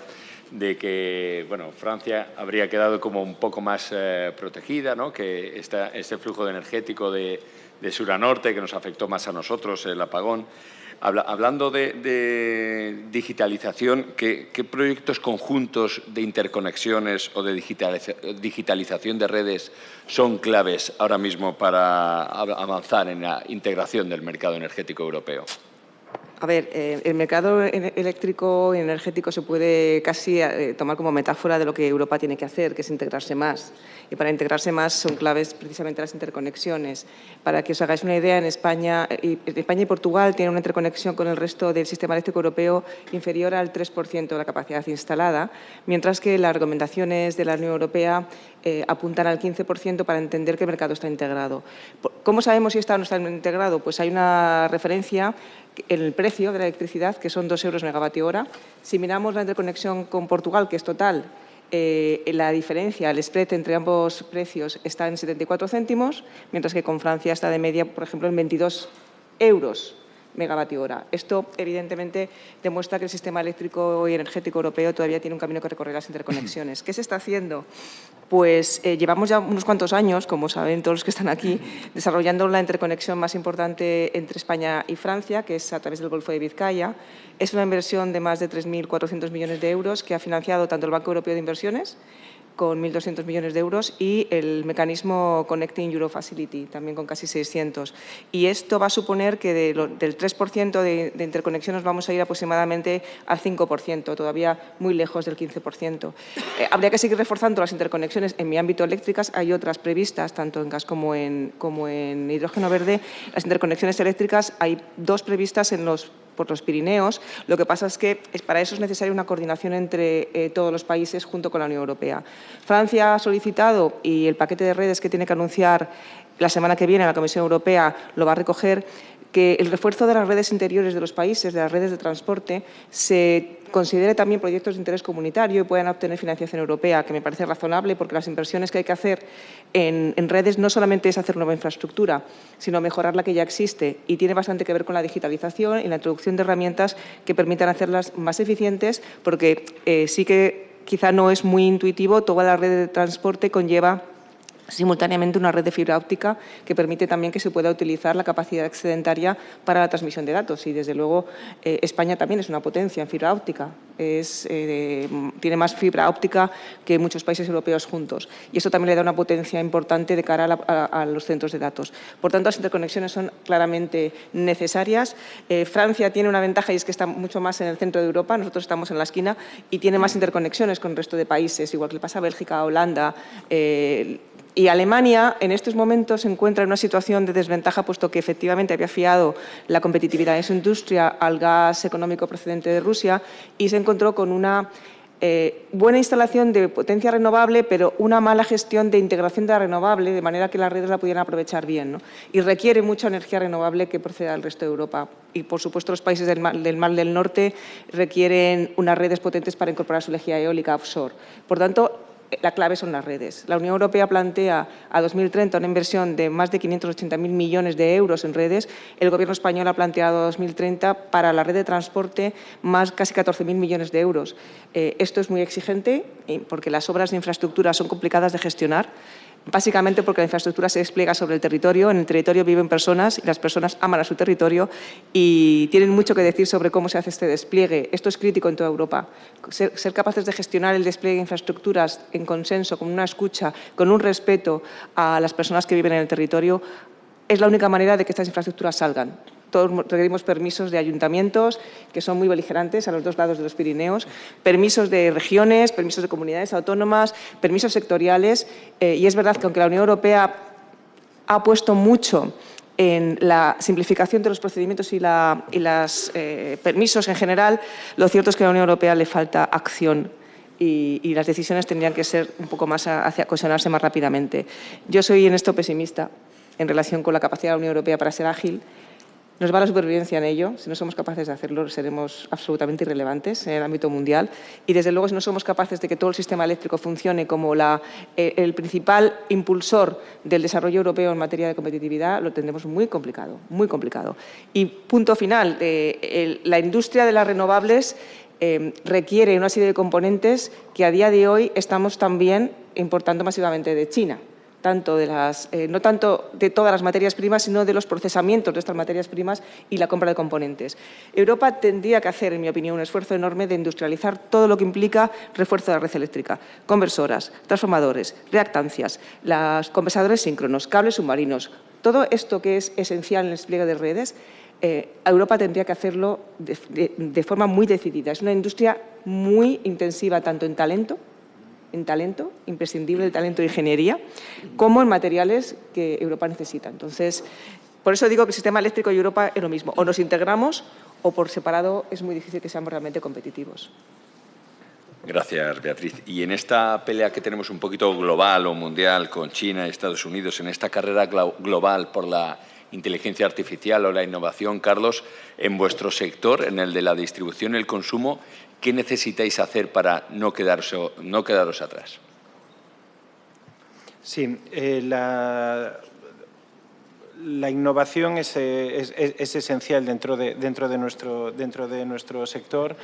de que Francia habría quedado como un poco más protegida, ¿no? Que este flujo energético de sur a norte que nos afectó más a nosotros, el apagón. Hablando de digitalización, ¿qué proyectos conjuntos de interconexiones o de digitalización de redes son claves ahora mismo para avanzar en la integración del mercado energético europeo? A ver, el mercado eléctrico y energético se puede casi tomar como metáfora de lo que Europa tiene que hacer, que es integrarse más. Y para integrarse más son claves precisamente las interconexiones. Para que os hagáis una idea, España y Portugal tienen una interconexión con el resto del sistema eléctrico europeo inferior al 3% de la capacidad instalada, mientras que las recomendaciones de la Unión Europea apuntan al 15% para entender que el mercado está integrado. ¿Cómo sabemos si está o no está integrado? Pues hay una referencia en el precio de la electricidad, que son 2 euros megavatio hora. Si miramos la interconexión con Portugal, que es total, la diferencia, el spread entre ambos precios está en 74 céntimos, mientras que con Francia está de media, por ejemplo, en 22 euros megavatio hora. Esto, evidentemente, demuestra que el sistema eléctrico y energético europeo todavía tiene un camino que recorrer las interconexiones. ¿Qué se está haciendo? Pues llevamos ya unos cuantos años, como saben todos los que están aquí, desarrollando la interconexión más importante entre España y Francia, que es a través del Golfo de Vizcaya. Es una inversión de más de 3.400 millones de euros que ha financiado tanto el Banco Europeo de Inversiones, con 1.200 millones de euros, y el mecanismo Connecting Europe Facility, también con casi 600. Y esto va a suponer que del 3% de interconexiones vamos a ir aproximadamente al 5%, todavía muy lejos del 15%. Habría que seguir reforzando las interconexiones en mi ámbito eléctricas. Hay otras previstas, tanto en gas como en hidrógeno verde. Las interconexiones eléctricas, hay 2 previstas por los Pirineos. Lo que pasa es que para eso es necesaria una coordinación entre todos los países junto con la Unión Europea. Francia ha solicitado, y el paquete de redes que tiene que anunciar la semana que viene la Comisión Europea lo va a recoger, que el refuerzo de las redes interiores de los países, de las redes de transporte, se considere también proyectos de interés comunitario y puedan obtener financiación europea, que me parece razonable, porque las inversiones que hay que hacer en redes no solamente es hacer nueva infraestructura, sino mejorar la que ya existe, y tiene bastante que ver con la digitalización y la introducción de herramientas que permitan hacerlas más eficientes, porque sí que quizá no es muy intuitivo, toda la red de transporte conlleva simultáneamente una red de fibra óptica que permite también que se pueda utilizar la capacidad excedentaria para la transmisión de datos. Y, desde luego, España también es una potencia en fibra óptica. Tiene más fibra óptica que muchos países europeos juntos. Y eso también le da una potencia importante de cara a los centros de datos. Por tanto, las interconexiones son claramente necesarias. Francia tiene una ventaja, y es que está mucho más en el centro de Europa. Nosotros estamos en la esquina y tiene más interconexiones con el resto de países, igual que le pasa a Bélgica, a Holanda. Y Alemania, en estos momentos, se encuentra en una situación de desventaja, puesto que efectivamente había fiado la competitividad de su industria al gas económico procedente de Rusia, y se encontró con una buena instalación de potencia renovable, pero una mala gestión de integración de la renovable, de manera que las redes la pudieran aprovechar bien, ¿no? Y requiere mucha energía renovable que proceda del resto de Europa. Y, por supuesto, los países del Mar del Norte requieren unas redes potentes para incorporar su energía eólica offshore. Por tanto, la clave son las redes. La Unión Europea plantea a 2030 una inversión de más de 580.000 millones de euros en redes. El Gobierno español ha planteado a 2030 para la red de transporte casi 14.000 millones de euros. Esto es muy exigente porque las obras de infraestructura son complicadas de gestionar, básicamente porque la infraestructura se despliega sobre el territorio. En el territorio viven personas y las personas aman a su territorio y tienen mucho que decir sobre cómo se hace este despliegue. Esto es crítico en toda Europa. Ser capaces de gestionar el despliegue de infraestructuras en consenso, con una escucha, con un respeto a las personas que viven en el territorio, es la única manera de que estas infraestructuras salgan. Todos requerimos permisos de ayuntamientos, que son muy beligerantes a los dos lados de los Pirineos, permisos de regiones, permisos de comunidades autónomas, permisos sectoriales. Y es verdad que aunque la Unión Europea ha puesto mucho en la simplificación de los procedimientos y los permisos en general, lo cierto es que a la Unión Europea le falta acción y las decisiones tendrían que ser un poco más hacia cohesionarse más rápidamente. Yo soy en esto pesimista en relación con la capacidad de la Unión Europea para ser ágil. Nos va la supervivencia en ello. Si no somos capaces de hacerlo, seremos absolutamente irrelevantes en el ámbito mundial. Y, desde luego, si no somos capaces de que todo el sistema eléctrico funcione como el principal impulsor del desarrollo europeo en materia de competitividad, lo tendremos muy complicado, muy complicado. Y, punto final, la industria de las renovables requiere una serie de componentes que a día de hoy estamos también importando masivamente de China. No tanto de todas las materias primas, sino de los procesamientos de estas materias primas y la compra de componentes. Europa tendría que hacer, en mi opinión, un esfuerzo enorme de industrializar todo lo que implica refuerzo de la red eléctrica, conversoras, transformadores, reactancias, los compensadores síncronos, cables submarinos. Todo esto que es esencial en el despliegue de redes, Europa tendría que hacerlo de forma muy decidida. Es una industria muy intensiva tanto en talento, imprescindible el talento de ingeniería, como en materiales que Europa necesita. Entonces, por eso digo que el sistema eléctrico y Europa es lo mismo. O nos integramos o por separado es muy difícil que seamos realmente competitivos. Gracias, Beatriz. Y en esta pelea que tenemos un poquito global o mundial con China y Estados Unidos, en esta carrera global por la inteligencia artificial o la innovación, Carlos, en vuestro sector, en el de la distribución y el consumo, ¿qué necesitáis hacer para no quedaros atrás? Sí, la innovación es esencial dentro de nuestro sector.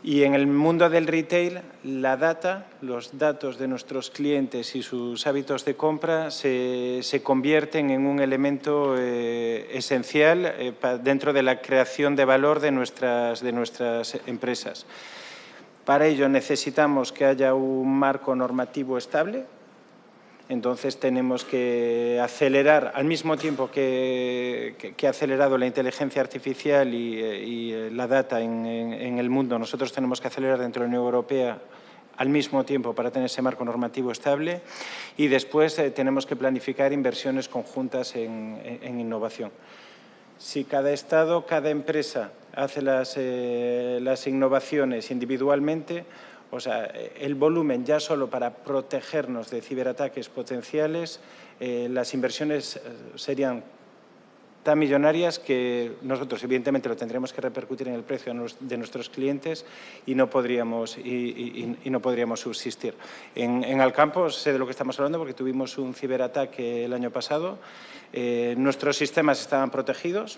Y en el mundo del retail, la data, los datos de nuestros clientes y sus hábitos de compra se convierten en un elemento esencial dentro de la creación de valor de nuestras empresas. Para ello necesitamos que haya un marco normativo estable. Entonces tenemos que acelerar, al mismo tiempo que ha acelerado la inteligencia artificial y la data en el mundo, nosotros tenemos que acelerar dentro de la Unión Europea al mismo tiempo para tener ese marco normativo estable, y después tenemos que planificar inversiones conjuntas en innovación. Si cada Estado, cada empresa hace las innovaciones individualmente, o sea, el volumen ya solo para protegernos de ciberataques potenciales, las inversiones serían tan millonarias que nosotros, evidentemente, lo tendríamos que repercutir en el precio de nuestros clientes y no podríamos subsistir. En Alcampo sé de lo que estamos hablando porque tuvimos un ciberataque el año pasado. Nuestros sistemas estaban protegidos,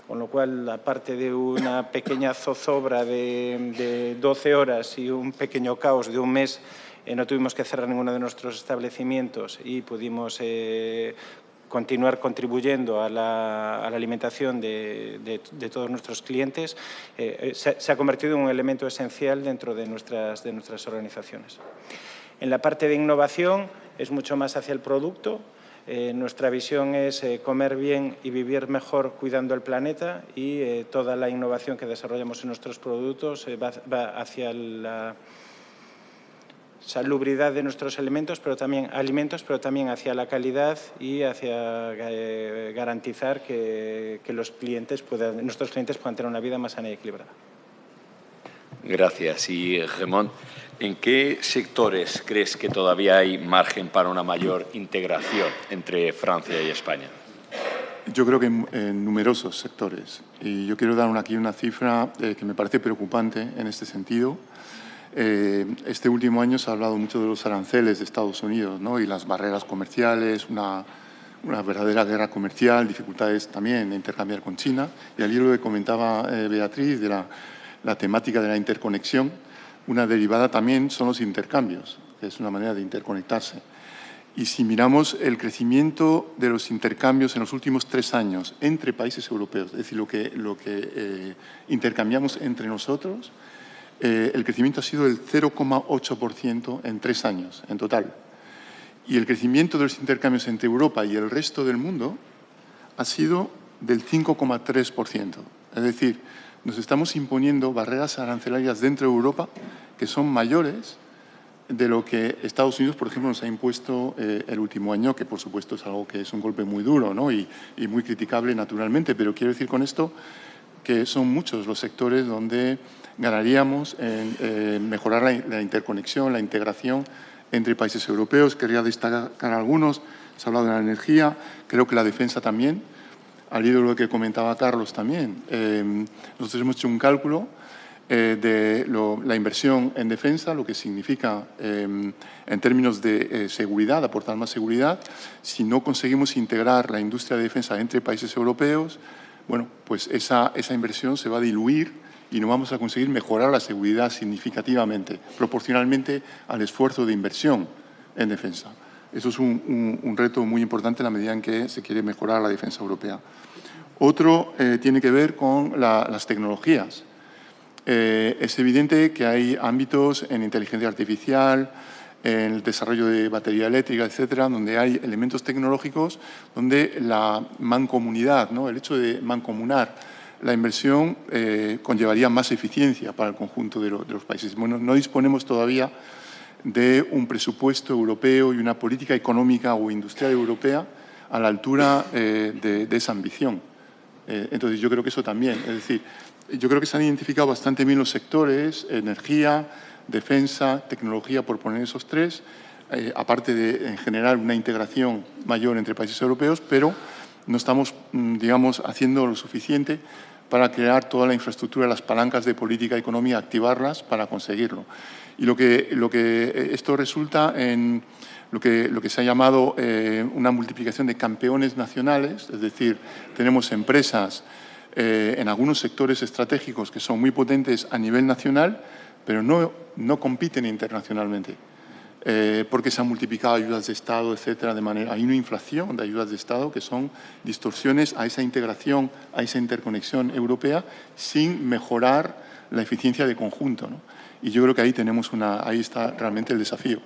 con lo cual, aparte de una pequeña zozobra de 12 horas y un pequeño caos de un mes, no tuvimos que cerrar ninguno de nuestros establecimientos y pudimos continuar contribuyendo a la alimentación de todos nuestros clientes. Se ha convertido en un elemento esencial dentro de nuestras organizaciones. En la parte de innovación es mucho más hacia el producto. Nuestra visión es comer bien y vivir mejor cuidando el planeta, y toda la innovación que desarrollamos en nuestros productos va hacia la salubridad de nuestros alimentos, pero también hacia la calidad y hacia garantizar que nuestros clientes puedan tener una vida más sana y equilibrada. Gracias. Y, Gemón, ¿en qué sectores crees que todavía hay margen para una mayor integración entre Francia y España? Yo creo que en numerosos sectores. Y yo quiero dar aquí una cifra que me parece preocupante en este sentido. Este último año se ha hablado mucho de los aranceles de Estados Unidos, ¿no? Y las barreras comerciales, una verdadera guerra comercial, dificultades también de intercambiar con China. Y al hilo lo que comentaba Beatriz de la temática de la interconexión, una derivada también son los intercambios, que es una manera de interconectarse. Y si miramos el crecimiento de los intercambios en los últimos 3 años entre países europeos, es decir, lo que intercambiamos entre nosotros, el crecimiento ha sido del 0,8% en 3 años en total. Y el crecimiento de los intercambios entre Europa y el resto del mundo ha sido del 5,3%. Es decir, nos estamos imponiendo barreras arancelarias dentro de Europa que son mayores de lo que Estados Unidos, por ejemplo, nos ha impuesto el último año, que por supuesto es algo que es un golpe muy duro, ¿no? y muy criticable naturalmente, pero quiero decir con esto que son muchos los sectores donde ganaríamos en mejorar la interconexión, la integración entre países europeos. Querría destacar algunos. Se ha hablado de la energía, creo que la defensa también. Al hilo de lo que comentaba Carlos también. Nosotros hemos hecho un cálculo de la inversión en defensa, lo que significa en términos de seguridad, aportar más seguridad. Si no conseguimos integrar la industria de defensa entre países europeos, bueno, pues esa inversión se va a diluir y no vamos a conseguir mejorar la seguridad significativamente, proporcionalmente al esfuerzo de inversión en defensa. Eso es un reto muy importante en la medida en que se quiere mejorar la defensa europea. Otro tiene que ver con las tecnologías. Es evidente que hay ámbitos en inteligencia artificial, en el desarrollo de batería eléctrica, etcétera, donde hay elementos tecnológicos donde la mancomunidad, ¿no? El hecho de mancomunar la inversión conllevaría más eficiencia para el conjunto de los países. Bueno, no disponemos todavía de un presupuesto europeo y una política económica o industrial europea a la altura de esa ambición. Entonces, yo creo que eso también, es decir, yo creo que se han identificado bastante bien los sectores, energía, defensa, tecnología, por poner esos tres, aparte de, en general, una integración mayor entre países europeos, pero no estamos, digamos, haciendo lo suficiente para crear toda la infraestructura, las palancas de política económica, activarlas para conseguirlo. Y lo que esto resulta en lo que se ha llamado una multiplicación de campeones nacionales, es decir, tenemos empresas en algunos sectores estratégicos que son muy potentes a nivel nacional, pero no compiten internacionalmente, porque se han multiplicado ayudas de Estado, etcétera, de manera, hay una inflación de ayudas de Estado que son distorsiones a esa integración, a esa interconexión europea, sin mejorar la eficiencia de conjunto, ¿no? Y yo creo que ahí está realmente el desafío.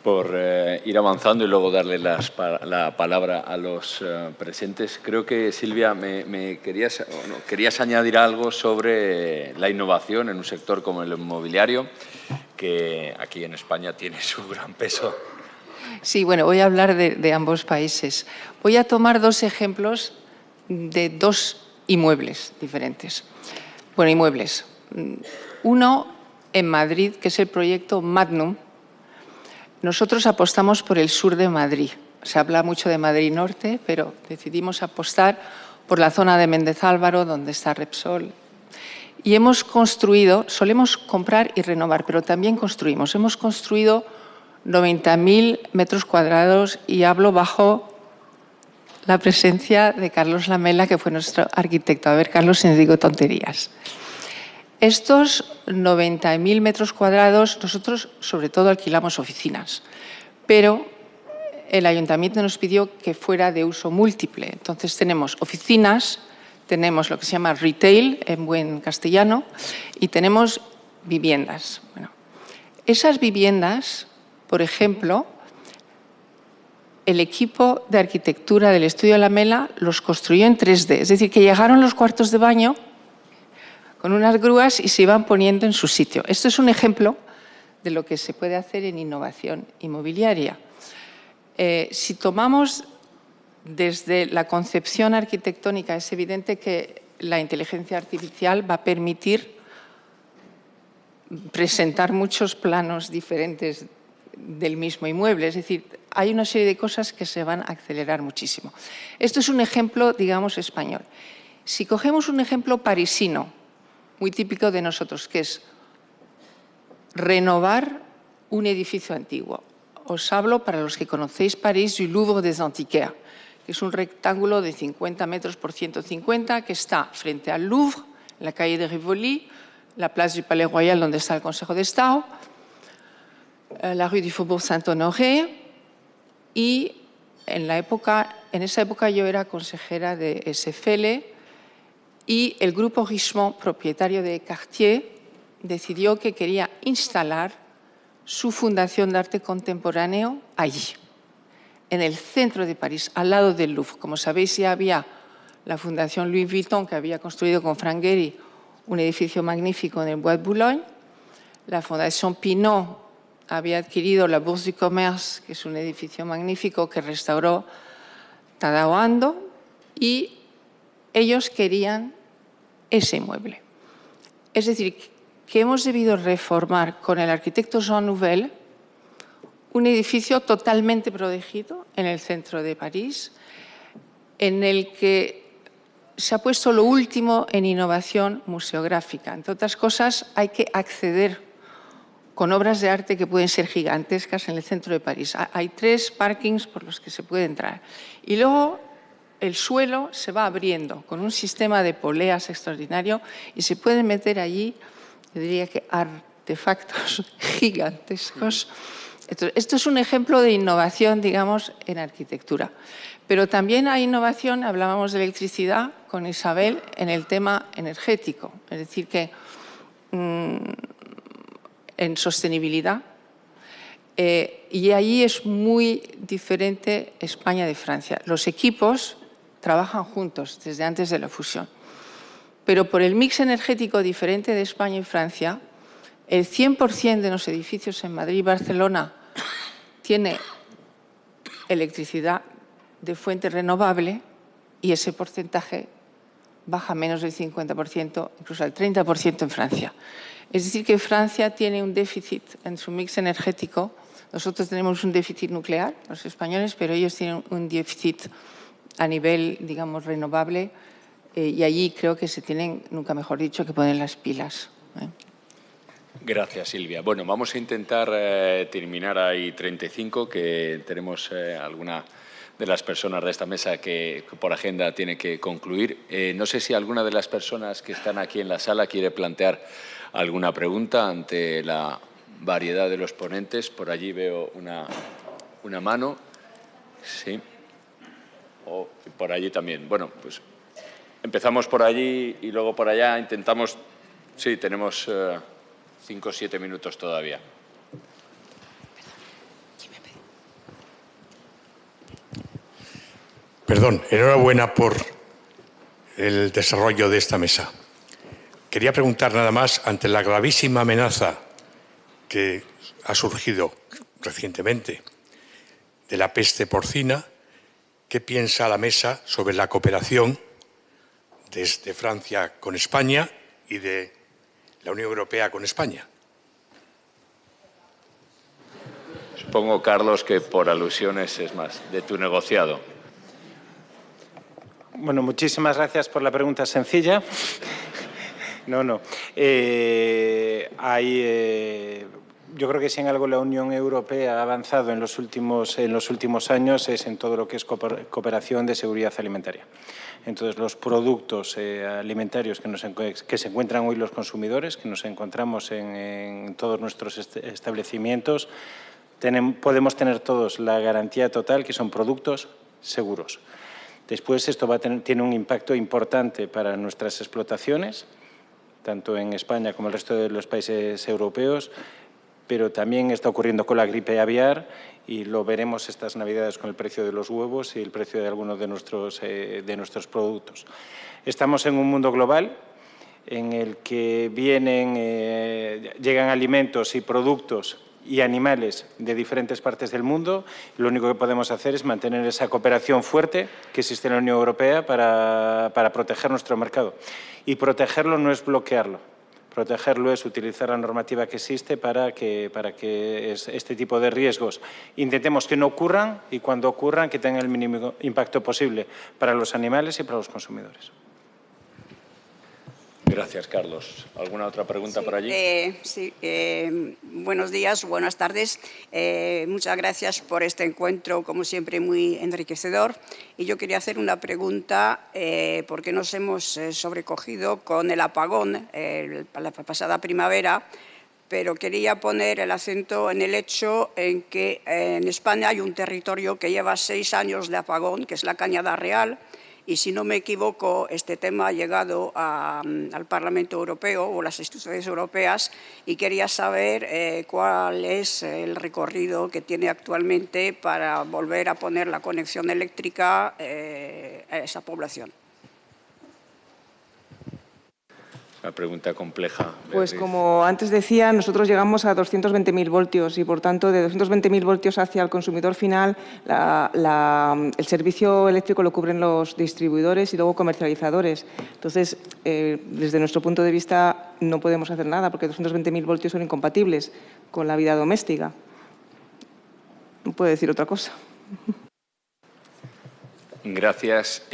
Por ir avanzando y luego darle la palabra a los presentes, creo que, Silvia, querías añadir algo sobre la innovación en un sector como el inmobiliario, que aquí en España tiene su gran peso. Sí, bueno, voy a hablar de ambos países. Voy a tomar dos ejemplos de dos inmuebles diferentes. Bueno, inmuebles. Uno en Madrid, que es el proyecto Magnum. Nosotros apostamos por el sur de Madrid. Se habla mucho de Madrid Norte, pero decidimos apostar por la zona de Méndez Álvaro, donde está Repsol. Y hemos construido, solemos comprar y renovar, pero también construimos. Hemos construido 90.000 metros cuadrados y hablo bajo la presencia de Carlos Lamela, que fue nuestro arquitecto. A ver, Carlos, si no digo tonterías. Estos 90.000 metros cuadrados, nosotros sobre todo alquilamos oficinas, pero el ayuntamiento nos pidió que fuera de uso múltiple. Entonces tenemos oficinas, tenemos lo que se llama retail en buen castellano y tenemos viviendas. Bueno, esas viviendas, por ejemplo, el equipo de arquitectura del estudio Lamela los construyó en 3D, es decir, que llegaron los cuartos de baño con unas grúas y se iban poniendo en su sitio. Esto es un ejemplo de lo que se puede hacer en innovación inmobiliaria. Si tomamos desde la concepción arquitectónica, es evidente que la inteligencia artificial va a permitir presentar muchos planos diferentes del mismo inmueble. Es decir, hay una serie de cosas que se van a acelerar muchísimo. Esto es un ejemplo, digamos, español. Si cogemos un ejemplo parisino, muy típico de nosotros, que es renovar un edificio antiguo. Os hablo, para los que conocéis París, du Louvre des Antiquaires, que es un rectángulo de 50 metros por 150 que está frente al Louvre, en la calle de Rivoli, la Place du Palais Royal, donde está el Consejo de Estado, la Rue du Faubourg Saint-Honoré, y en esa época yo era consejera de SFL, y el grupo Richemont, propietario de Cartier, decidió que quería instalar su fundación de arte contemporáneo allí. en el centro de París, al lado del Louvre. Como sabéis, ya había la Fundación Louis Vuitton, que había construido con Frank Gehry un edificio magnífico en el Bois de Boulogne. La Fundación Pinault había adquirido la Bourse du Commerce, que es un edificio magnífico que restauró Tadao Ando, y ellos querían ese inmueble. Es decir, que hemos debido reformar con el arquitecto Jean Nouvel un edificio totalmente protegido en el centro de París, en el que se ha puesto lo último en innovación museográfica. Entre otras cosas, hay que acceder con obras de arte que pueden ser gigantescas en el centro de París. Hay 3 parkings por los que se puede entrar. Y luego el suelo se va abriendo con un sistema de poleas extraordinario y se pueden meter allí, yo diría que artefactos gigantescos. Esto es un ejemplo de innovación, digamos, en arquitectura. Pero también hay innovación, hablábamos de electricidad con Isabel, en el tema energético. Es decir, que en sostenibilidad. Y allí es muy diferente España de Francia. Los equipos trabajan juntos desde antes de la fusión. Pero por el mix energético diferente de España y Francia, el 100% de los edificios en Madrid y Barcelona tiene electricidad de fuente renovable y ese porcentaje baja menos del 50%, incluso al 30% en Francia. Es decir, que Francia tiene un déficit en su mix energético. Nosotros tenemos un déficit nuclear, los españoles, pero ellos tienen un déficit a nivel, digamos, renovable y allí creo que se tienen, nunca mejor dicho, que poner las pilas. Gracias, Silvia. Bueno, vamos a intentar terminar ahí 35, que tenemos alguna de las personas de esta mesa que por agenda tiene que concluir. No sé si alguna de las personas que están aquí en la sala quiere plantear alguna pregunta ante la variedad de los ponentes. Por allí veo una mano. Sí. O por allí también. Bueno, pues empezamos por allí y luego por allá. Intentamos... Sí, tenemos 5 o 7 minutos todavía. Perdón, enhorabuena por el desarrollo de esta mesa. Quería preguntar nada más, ante la gravísima amenaza que ha surgido recientemente de la peste porcina, ¿qué piensa la mesa sobre la cooperación desde Francia con España y de la Unión Europea con España? Supongo, Carlos, que por alusiones es más de tu negociado. Bueno, muchísimas gracias por la pregunta sencilla. No. Yo creo que si en algo la Unión Europea ha avanzado en los últimos años es en todo lo que es cooperación de seguridad alimentaria. Entonces, los productos alimentarios que se encuentran hoy los consumidores, que nos encontramos en todos nuestros establecimientos, podemos tener todos la garantía total que son productos seguros. Después, esto tiene un impacto importante para nuestras explotaciones, tanto en España como en el resto de los países europeos, pero también está ocurriendo con la gripe aviar y lo veremos estas Navidades con el precio de los huevos y el precio de algunos de nuestros productos. Estamos en un mundo global en el que llegan alimentos y productos y animales de diferentes partes del mundo. Lo único que podemos hacer es mantener esa cooperación fuerte que existe en la Unión Europea para proteger nuestro mercado. Y protegerlo no es bloquearlo. Protegerlo es utilizar la normativa que existe para que este tipo de riesgos intentemos que no ocurran y cuando ocurran que tengan el mínimo impacto posible para los animales y para los consumidores. Gracias, Carlos. ¿Alguna otra pregunta por allí? Buenos días, buenas tardes. Muchas gracias por este encuentro, como siempre, muy enriquecedor. Y yo quería hacer una pregunta, porque nos hemos sobrecogido con el apagón la pasada primavera, pero quería poner el acento en el hecho en que en España hay un territorio que lleva 6 años de apagón, que es la Cañada Real, y si no me equivoco, este tema ha llegado al Parlamento Europeo o las instituciones europeas y quería saber cuál es el recorrido que tiene actualmente para volver a poner la conexión eléctrica a esa población. Una pregunta compleja. Pues como antes decía, nosotros llegamos a 220.000 voltios y, por tanto, de 220.000 voltios hacia el consumidor final, el servicio eléctrico lo cubren los distribuidores y luego comercializadores. Entonces, desde nuestro punto de vista, no podemos hacer nada porque 220.000 voltios son incompatibles con la vida doméstica. No puedo decir otra cosa. Gracias.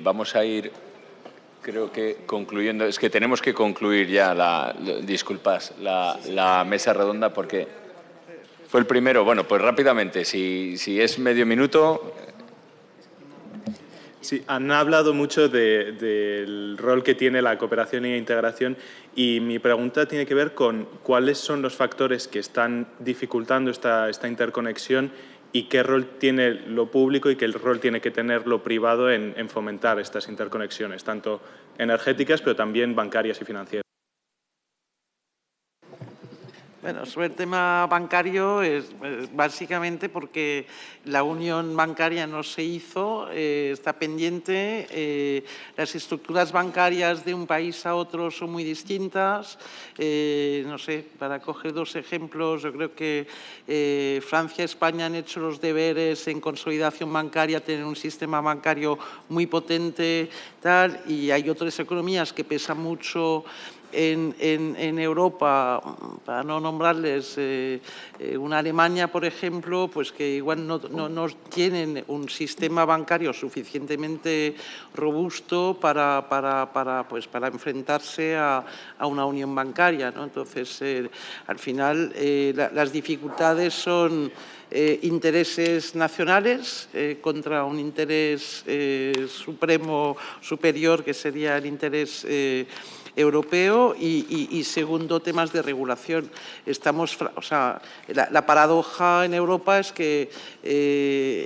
Vamos a ir... Creo que concluyendo, es que tenemos que concluir ya la mesa redonda porque fue el primero. Bueno, pues rápidamente, si es medio minuto. Sí, han hablado mucho del rol que tiene la cooperación e integración y mi pregunta tiene que ver con cuáles son los factores que están dificultando esta interconexión y qué rol tiene lo público y qué rol tiene que tener lo privado en fomentar estas interconexiones, tanto energéticas, pero también bancarias y financieras. Bueno, sobre el tema bancario es básicamente porque la unión bancaria no se hizo, está pendiente, las estructuras bancarias de un país a otro son muy distintas. No sé, para coger dos ejemplos, yo creo que Francia y España han hecho los deberes en consolidación bancaria, tienen un sistema bancario muy potente, tal, y hay otras economías que pesan mucho en Europa, para no nombrarles, una Alemania, por ejemplo, pues que igual no tienen un sistema bancario suficientemente robusto para enfrentarse a una unión bancaria, ¿no? Entonces, al final, las dificultades son intereses nacionales contra un interés supremo, superior, que sería el interés europeo y segundo, temas de regulación. La paradoja en Europa es que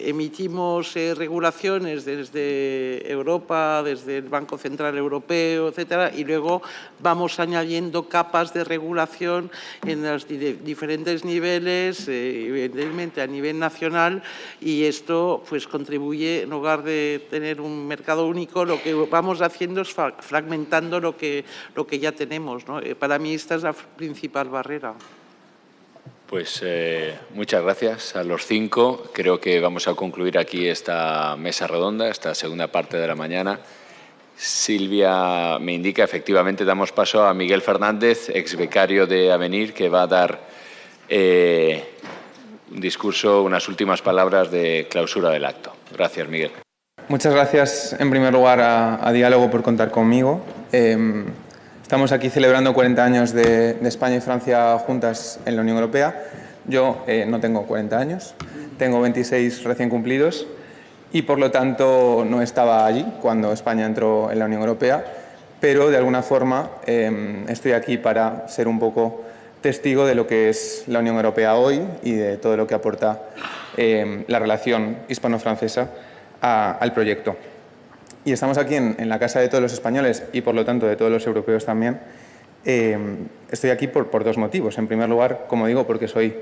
emitimos regulaciones desde Europa, desde el Banco Central Europeo, etcétera, y luego vamos añadiendo capas de regulación en los diferentes niveles, evidentemente a nivel nacional, y esto pues contribuye, en lugar de tener un mercado único, lo que vamos haciendo es fragmentando lo que ya tenemos, ¿no? Para mí esta es la principal barrera. Pues muchas gracias a los cinco. Creo que vamos a concluir aquí esta mesa redonda, esta segunda parte de la mañana. Silvia me indica, efectivamente, damos paso a Miguel Fernández, ex becario de Avenir, que va a dar un discurso, unas últimas palabras de clausura del acto. Gracias, Miguel. Muchas gracias, en primer lugar, a Diálogo por contar conmigo. Estamos aquí celebrando 40 años de España y Francia juntas en la Unión Europea. Yo no tengo 40 años, tengo 26 recién cumplidos y, por lo tanto, no estaba allí cuando España entró en la Unión Europea, pero, de alguna forma, estoy aquí para ser un poco testigo de lo que es la Unión Europea hoy y de todo lo que aporta la relación hispano-francesa al proyecto. Y estamos aquí en la casa de todos los españoles y, por lo tanto, de todos los europeos también. Estoy aquí por dos motivos. En primer lugar, como digo, porque soy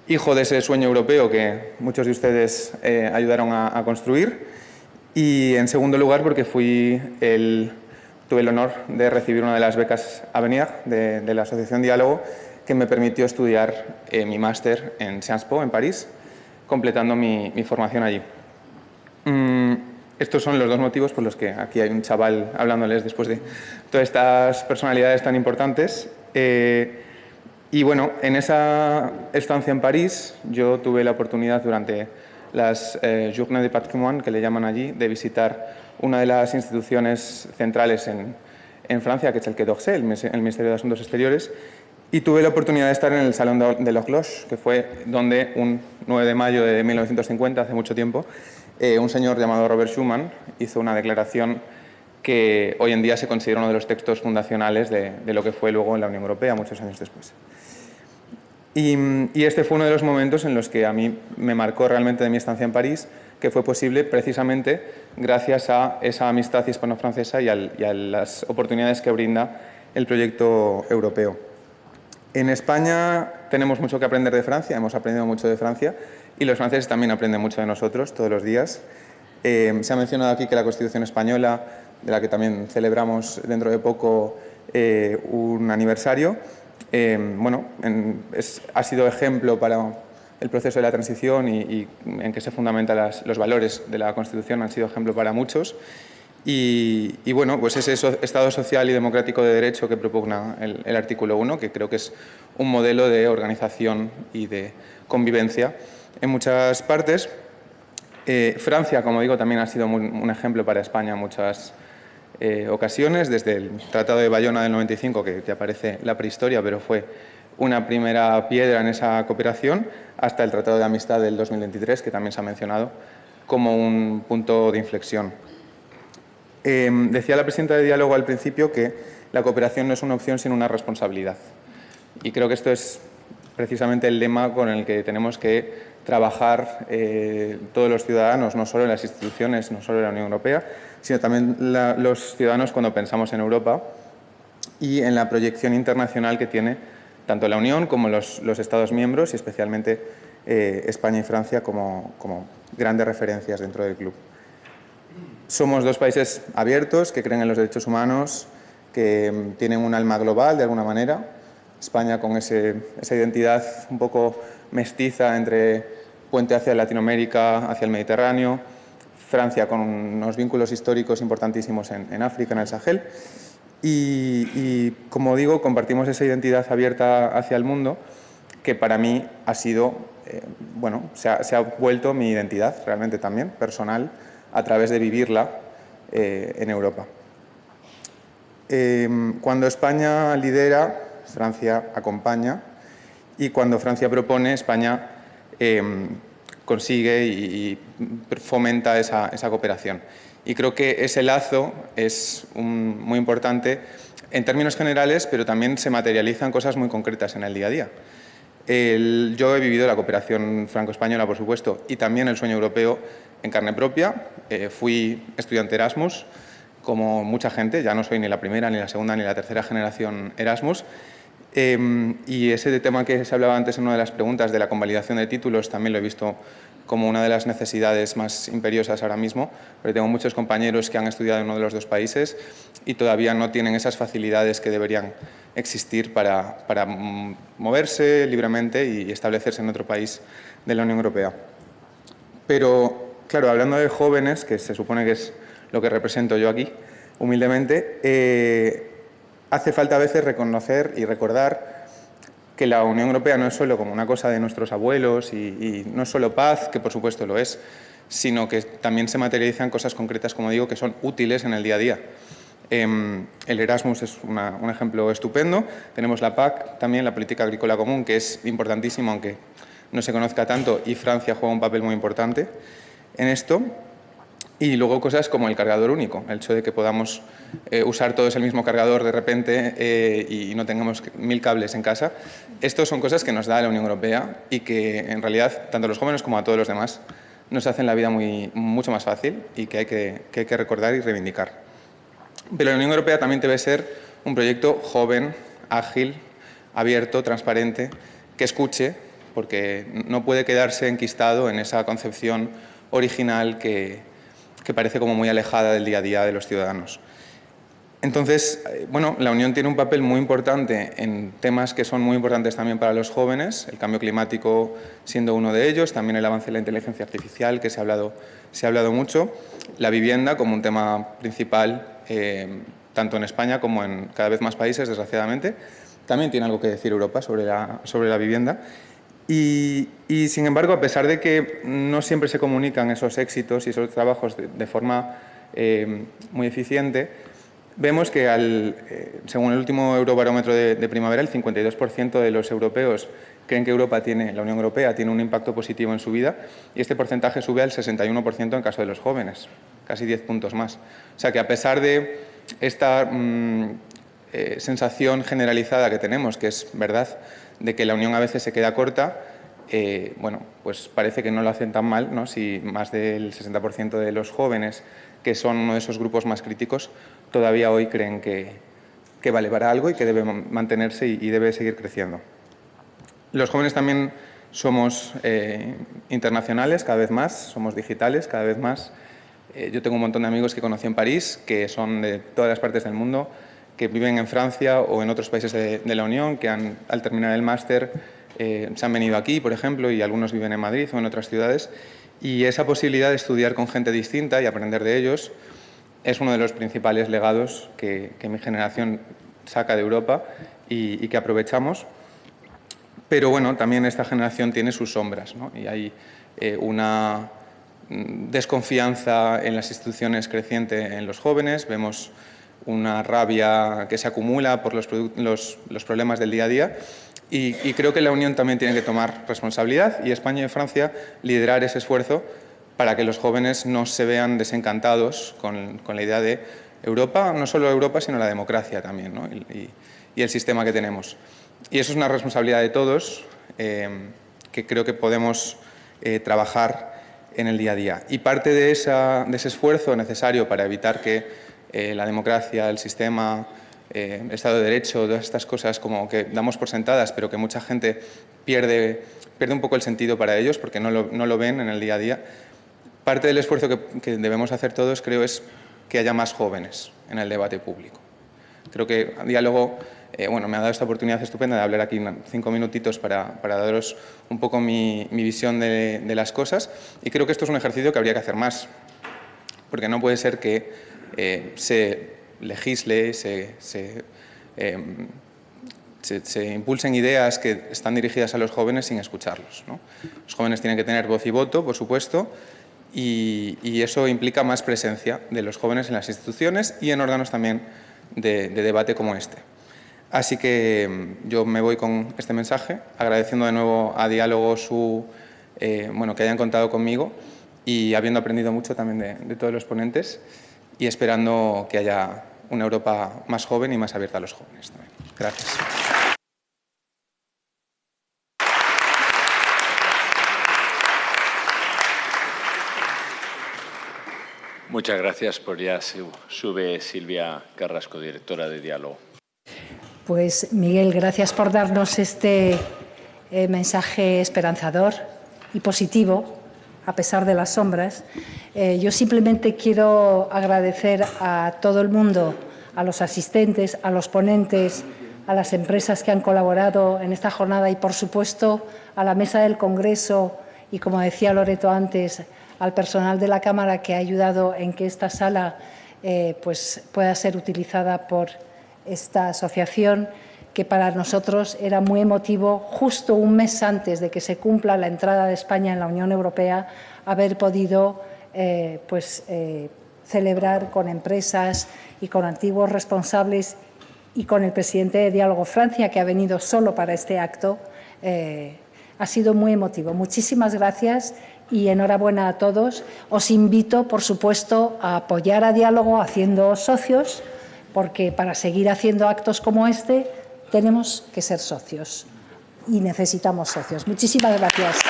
hijo de ese sueño europeo que muchos de ustedes ayudaron a construir. Y, en segundo lugar, porque tuve el honor de recibir una de las becas Avenir de la Asociación Diálogo, que me permitió estudiar mi máster en Sciences Po, en París, completando mi formación allí. Estos son los dos motivos por los que aquí hay un chaval hablándoles después de todas estas personalidades tan importantes. Y bueno, en esa estancia en París yo tuve la oportunidad durante las Journées de Patrimoine, que le llaman allí, de visitar una de las instituciones centrales en Francia, que es el Quai d'Orsay, el Ministerio de Asuntos Exteriores, y tuve la oportunidad de estar en el Salón de l'Horloge, que fue donde un 9 de mayo de 1950, hace mucho tiempo, un señor llamado Robert Schuman hizo una declaración que hoy en día se considera uno de los textos fundacionales de lo que fue luego en la Unión Europea, muchos años después. Y este fue uno de los momentos en los que a mí me marcó realmente de mi estancia en París, que fue posible precisamente gracias a esa amistad hispano-francesa y a las oportunidades que brinda el proyecto europeo. En España tenemos mucho que aprender de Francia, hemos aprendido mucho de Francia y los franceses también aprenden mucho de nosotros todos los días. Se ha mencionado aquí que la Constitución española, de la que también celebramos dentro de poco un aniversario, ha sido ejemplo para el proceso de la transición y en que se fundamentan los valores de la Constitución, han sido ejemplo para muchos. Y bueno, pues ese Estado social y democrático de derecho que propugna el artículo 1, que creo que es un modelo de organización y de convivencia en muchas partes. Francia, como digo, también ha sido un ejemplo para España en muchas ocasiones, desde el Tratado de Bayona del 95, que aparece la prehistoria, pero fue una primera piedra en esa cooperación, hasta el Tratado de Amistad del 2023, que también se ha mencionado como un punto de inflexión. Decía la presidenta de Diálogo al principio que la cooperación no es una opción sino una responsabilidad. Y creo que esto es precisamente el lema con el que tenemos que trabajar todos los ciudadanos, no solo en las instituciones, no solo en la Unión Europea, sino también los ciudadanos cuando pensamos en Europa y en la proyección internacional que tiene tanto la Unión como los Estados miembros y especialmente España y Francia como grandes referencias dentro del club. Somos dos países abiertos que creen en los derechos humanos, que tienen un alma global de alguna manera. España con esa identidad un poco mestiza entre puente hacia Latinoamérica, hacia el Mediterráneo. Francia con unos vínculos históricos importantísimos en África, en el Sahel. Y como digo, compartimos esa identidad abierta hacia el mundo que para mí ha sido, se ha vuelto mi identidad realmente también, personal, a través de vivirla en Europa. Cuando España lidera, Francia acompaña, y cuando Francia propone, España consigue y fomenta esa cooperación. Y creo que ese lazo es muy importante en términos generales, pero también se materializan cosas muy concretas en el día a día. Yo he vivido la cooperación franco-española, por supuesto, y también el sueño europeo en carne propia. Fui estudiante Erasmus, como mucha gente, ya no soy ni la primera, ni la segunda, ni la tercera generación Erasmus. Y ese tema que se hablaba antes en una de las preguntas de la convalidación de títulos también lo he visto como una de las necesidades más imperiosas ahora mismo, porque tengo muchos compañeros que han estudiado en uno de los dos países y todavía no tienen esas facilidades que deberían existir para moverse libremente y establecerse en otro país de la Unión Europea. Pero, claro, hablando de jóvenes, que se supone que es lo que represento yo aquí, humildemente, hace falta a veces reconocer y recordar que la Unión Europea no es solo como una cosa de nuestros abuelos y no es solo paz, que por supuesto lo es, sino que también se materializan cosas concretas, como digo, que son útiles en el día a día. El Erasmus es un ejemplo estupendo. Tenemos la PAC, también la Política Agrícola Común, que es importantísimo, aunque no se conozca tanto, y Francia juega un papel muy importante en esto. Y luego cosas como el cargador único, el hecho de que podamos usar todos el mismo cargador de repente y no tengamos 1000 cables en casa. Estos son cosas que nos da la Unión Europea y que en realidad, tanto a los jóvenes como a todos los demás, nos hacen la vida mucho más fácil y que hay que recordar y reivindicar. Pero la Unión Europea también debe ser un proyecto joven, ágil, abierto, transparente, que escuche, porque no puede quedarse enquistado en esa concepción original que parece como muy alejada del día a día de los ciudadanos. Entonces, la Unión tiene un papel muy importante en temas que son muy importantes también para los jóvenes, el cambio climático siendo uno de ellos, también el avance de la inteligencia artificial, que se ha hablado mucho, la vivienda como un tema principal, tanto en España como en cada vez más países, desgraciadamente. También tiene algo que decir Europa sobre la vivienda. Y, sin embargo, a pesar de que no siempre se comunican esos éxitos y esos trabajos de forma muy eficiente, vemos que, según el último Eurobarómetro de primavera, el 52% de los europeos creen que la Unión Europea tiene un impacto positivo en su vida y este porcentaje sube al 61% en caso de los jóvenes, casi 10 puntos más. O sea que, a pesar de esta sensación generalizada que tenemos, que es verdad, de que la Unión a veces se queda corta, bueno, pues parece que no lo hacen tan mal, ¿no? Si más del 60% de los jóvenes, que son uno de esos grupos más críticos, todavía hoy creen que vale para algo y que debe mantenerse y debe seguir creciendo. Los jóvenes también somos internacionales cada vez más, somos digitales cada vez más. Yo tengo un montón de amigos que conocí en París, que son de todas las partes del mundo, que viven en Francia o en otros países de la Unión, que al terminar el máster se han venido aquí, por ejemplo, y algunos viven en Madrid o en otras ciudades. Y esa posibilidad de estudiar con gente distinta y aprender de ellos es uno de los principales legados que mi generación saca de Europa y que aprovechamos. Pero bueno, también esta generación tiene sus sombras, ¿no? Y hay una desconfianza en las instituciones creciente en los jóvenes, vemos una rabia que se acumula por los problemas del día a día y creo que la Unión también tiene que tomar responsabilidad y España y Francia liderar ese esfuerzo para que los jóvenes no se vean desencantados con la idea de Europa, no solo Europa, sino la democracia también, ¿no? y el sistema que tenemos. Y eso es una responsabilidad de todos que creo que podemos trabajar en el día a día. Y parte de ese esfuerzo necesario para evitar que la democracia, el sistema, el Estado de Derecho, todas estas cosas como que damos por sentadas, pero que mucha gente pierde un poco el sentido para ellos porque no lo ven en el día a día. Parte del esfuerzo que debemos hacer todos, creo, es que haya más jóvenes en el debate público. Creo que Diálogo bueno, me ha dado esta oportunidad estupenda de hablar aquí 5 minutitos para daros un poco mi visión de las cosas y creo que esto es un ejercicio que habría que hacer más, porque no puede ser que se legisle, se impulsen ideas que están dirigidas a los jóvenes sin escucharlos, ¿no? Los jóvenes tienen que tener voz y voto, por supuesto, y eso implica más presencia de los jóvenes en las instituciones y en órganos también de debate como este. Así que yo me voy con este mensaje, agradeciendo de nuevo a Diálogo bueno, que hayan contado conmigo y habiendo aprendido mucho también de todos los ponentes y esperando que haya una Europa más joven y más abierta a los jóvenes también. Gracias. Muchas gracias. Por ya sube Silvia Carrasco, directora de Diálogo. Pues Miguel, gracias por darnos este mensaje esperanzador y positivo, a pesar de las sombras. Yo simplemente quiero agradecer a todo el mundo, a los asistentes, a los ponentes, a las empresas que han colaborado en esta jornada y, por supuesto, a la mesa del Congreso y, como decía Loreto antes, al personal de la Cámara que ha ayudado en que esta sala pues pueda ser utilizada por esta asociación, que para nosotros era muy emotivo, justo un mes antes de que se cumpla la entrada de España en la Unión Europea, haber podido celebrar con empresas y con antiguos responsables y con el presidente de Diálogo Francia, que ha venido solo para este acto. Ha sido muy emotivo. Muchísimas gracias y enhorabuena a todos. Os invito, por supuesto, a apoyar a Diálogo haciendo socios, porque para seguir haciendo actos como este tenemos que ser socios y necesitamos socios. Muchísimas gracias.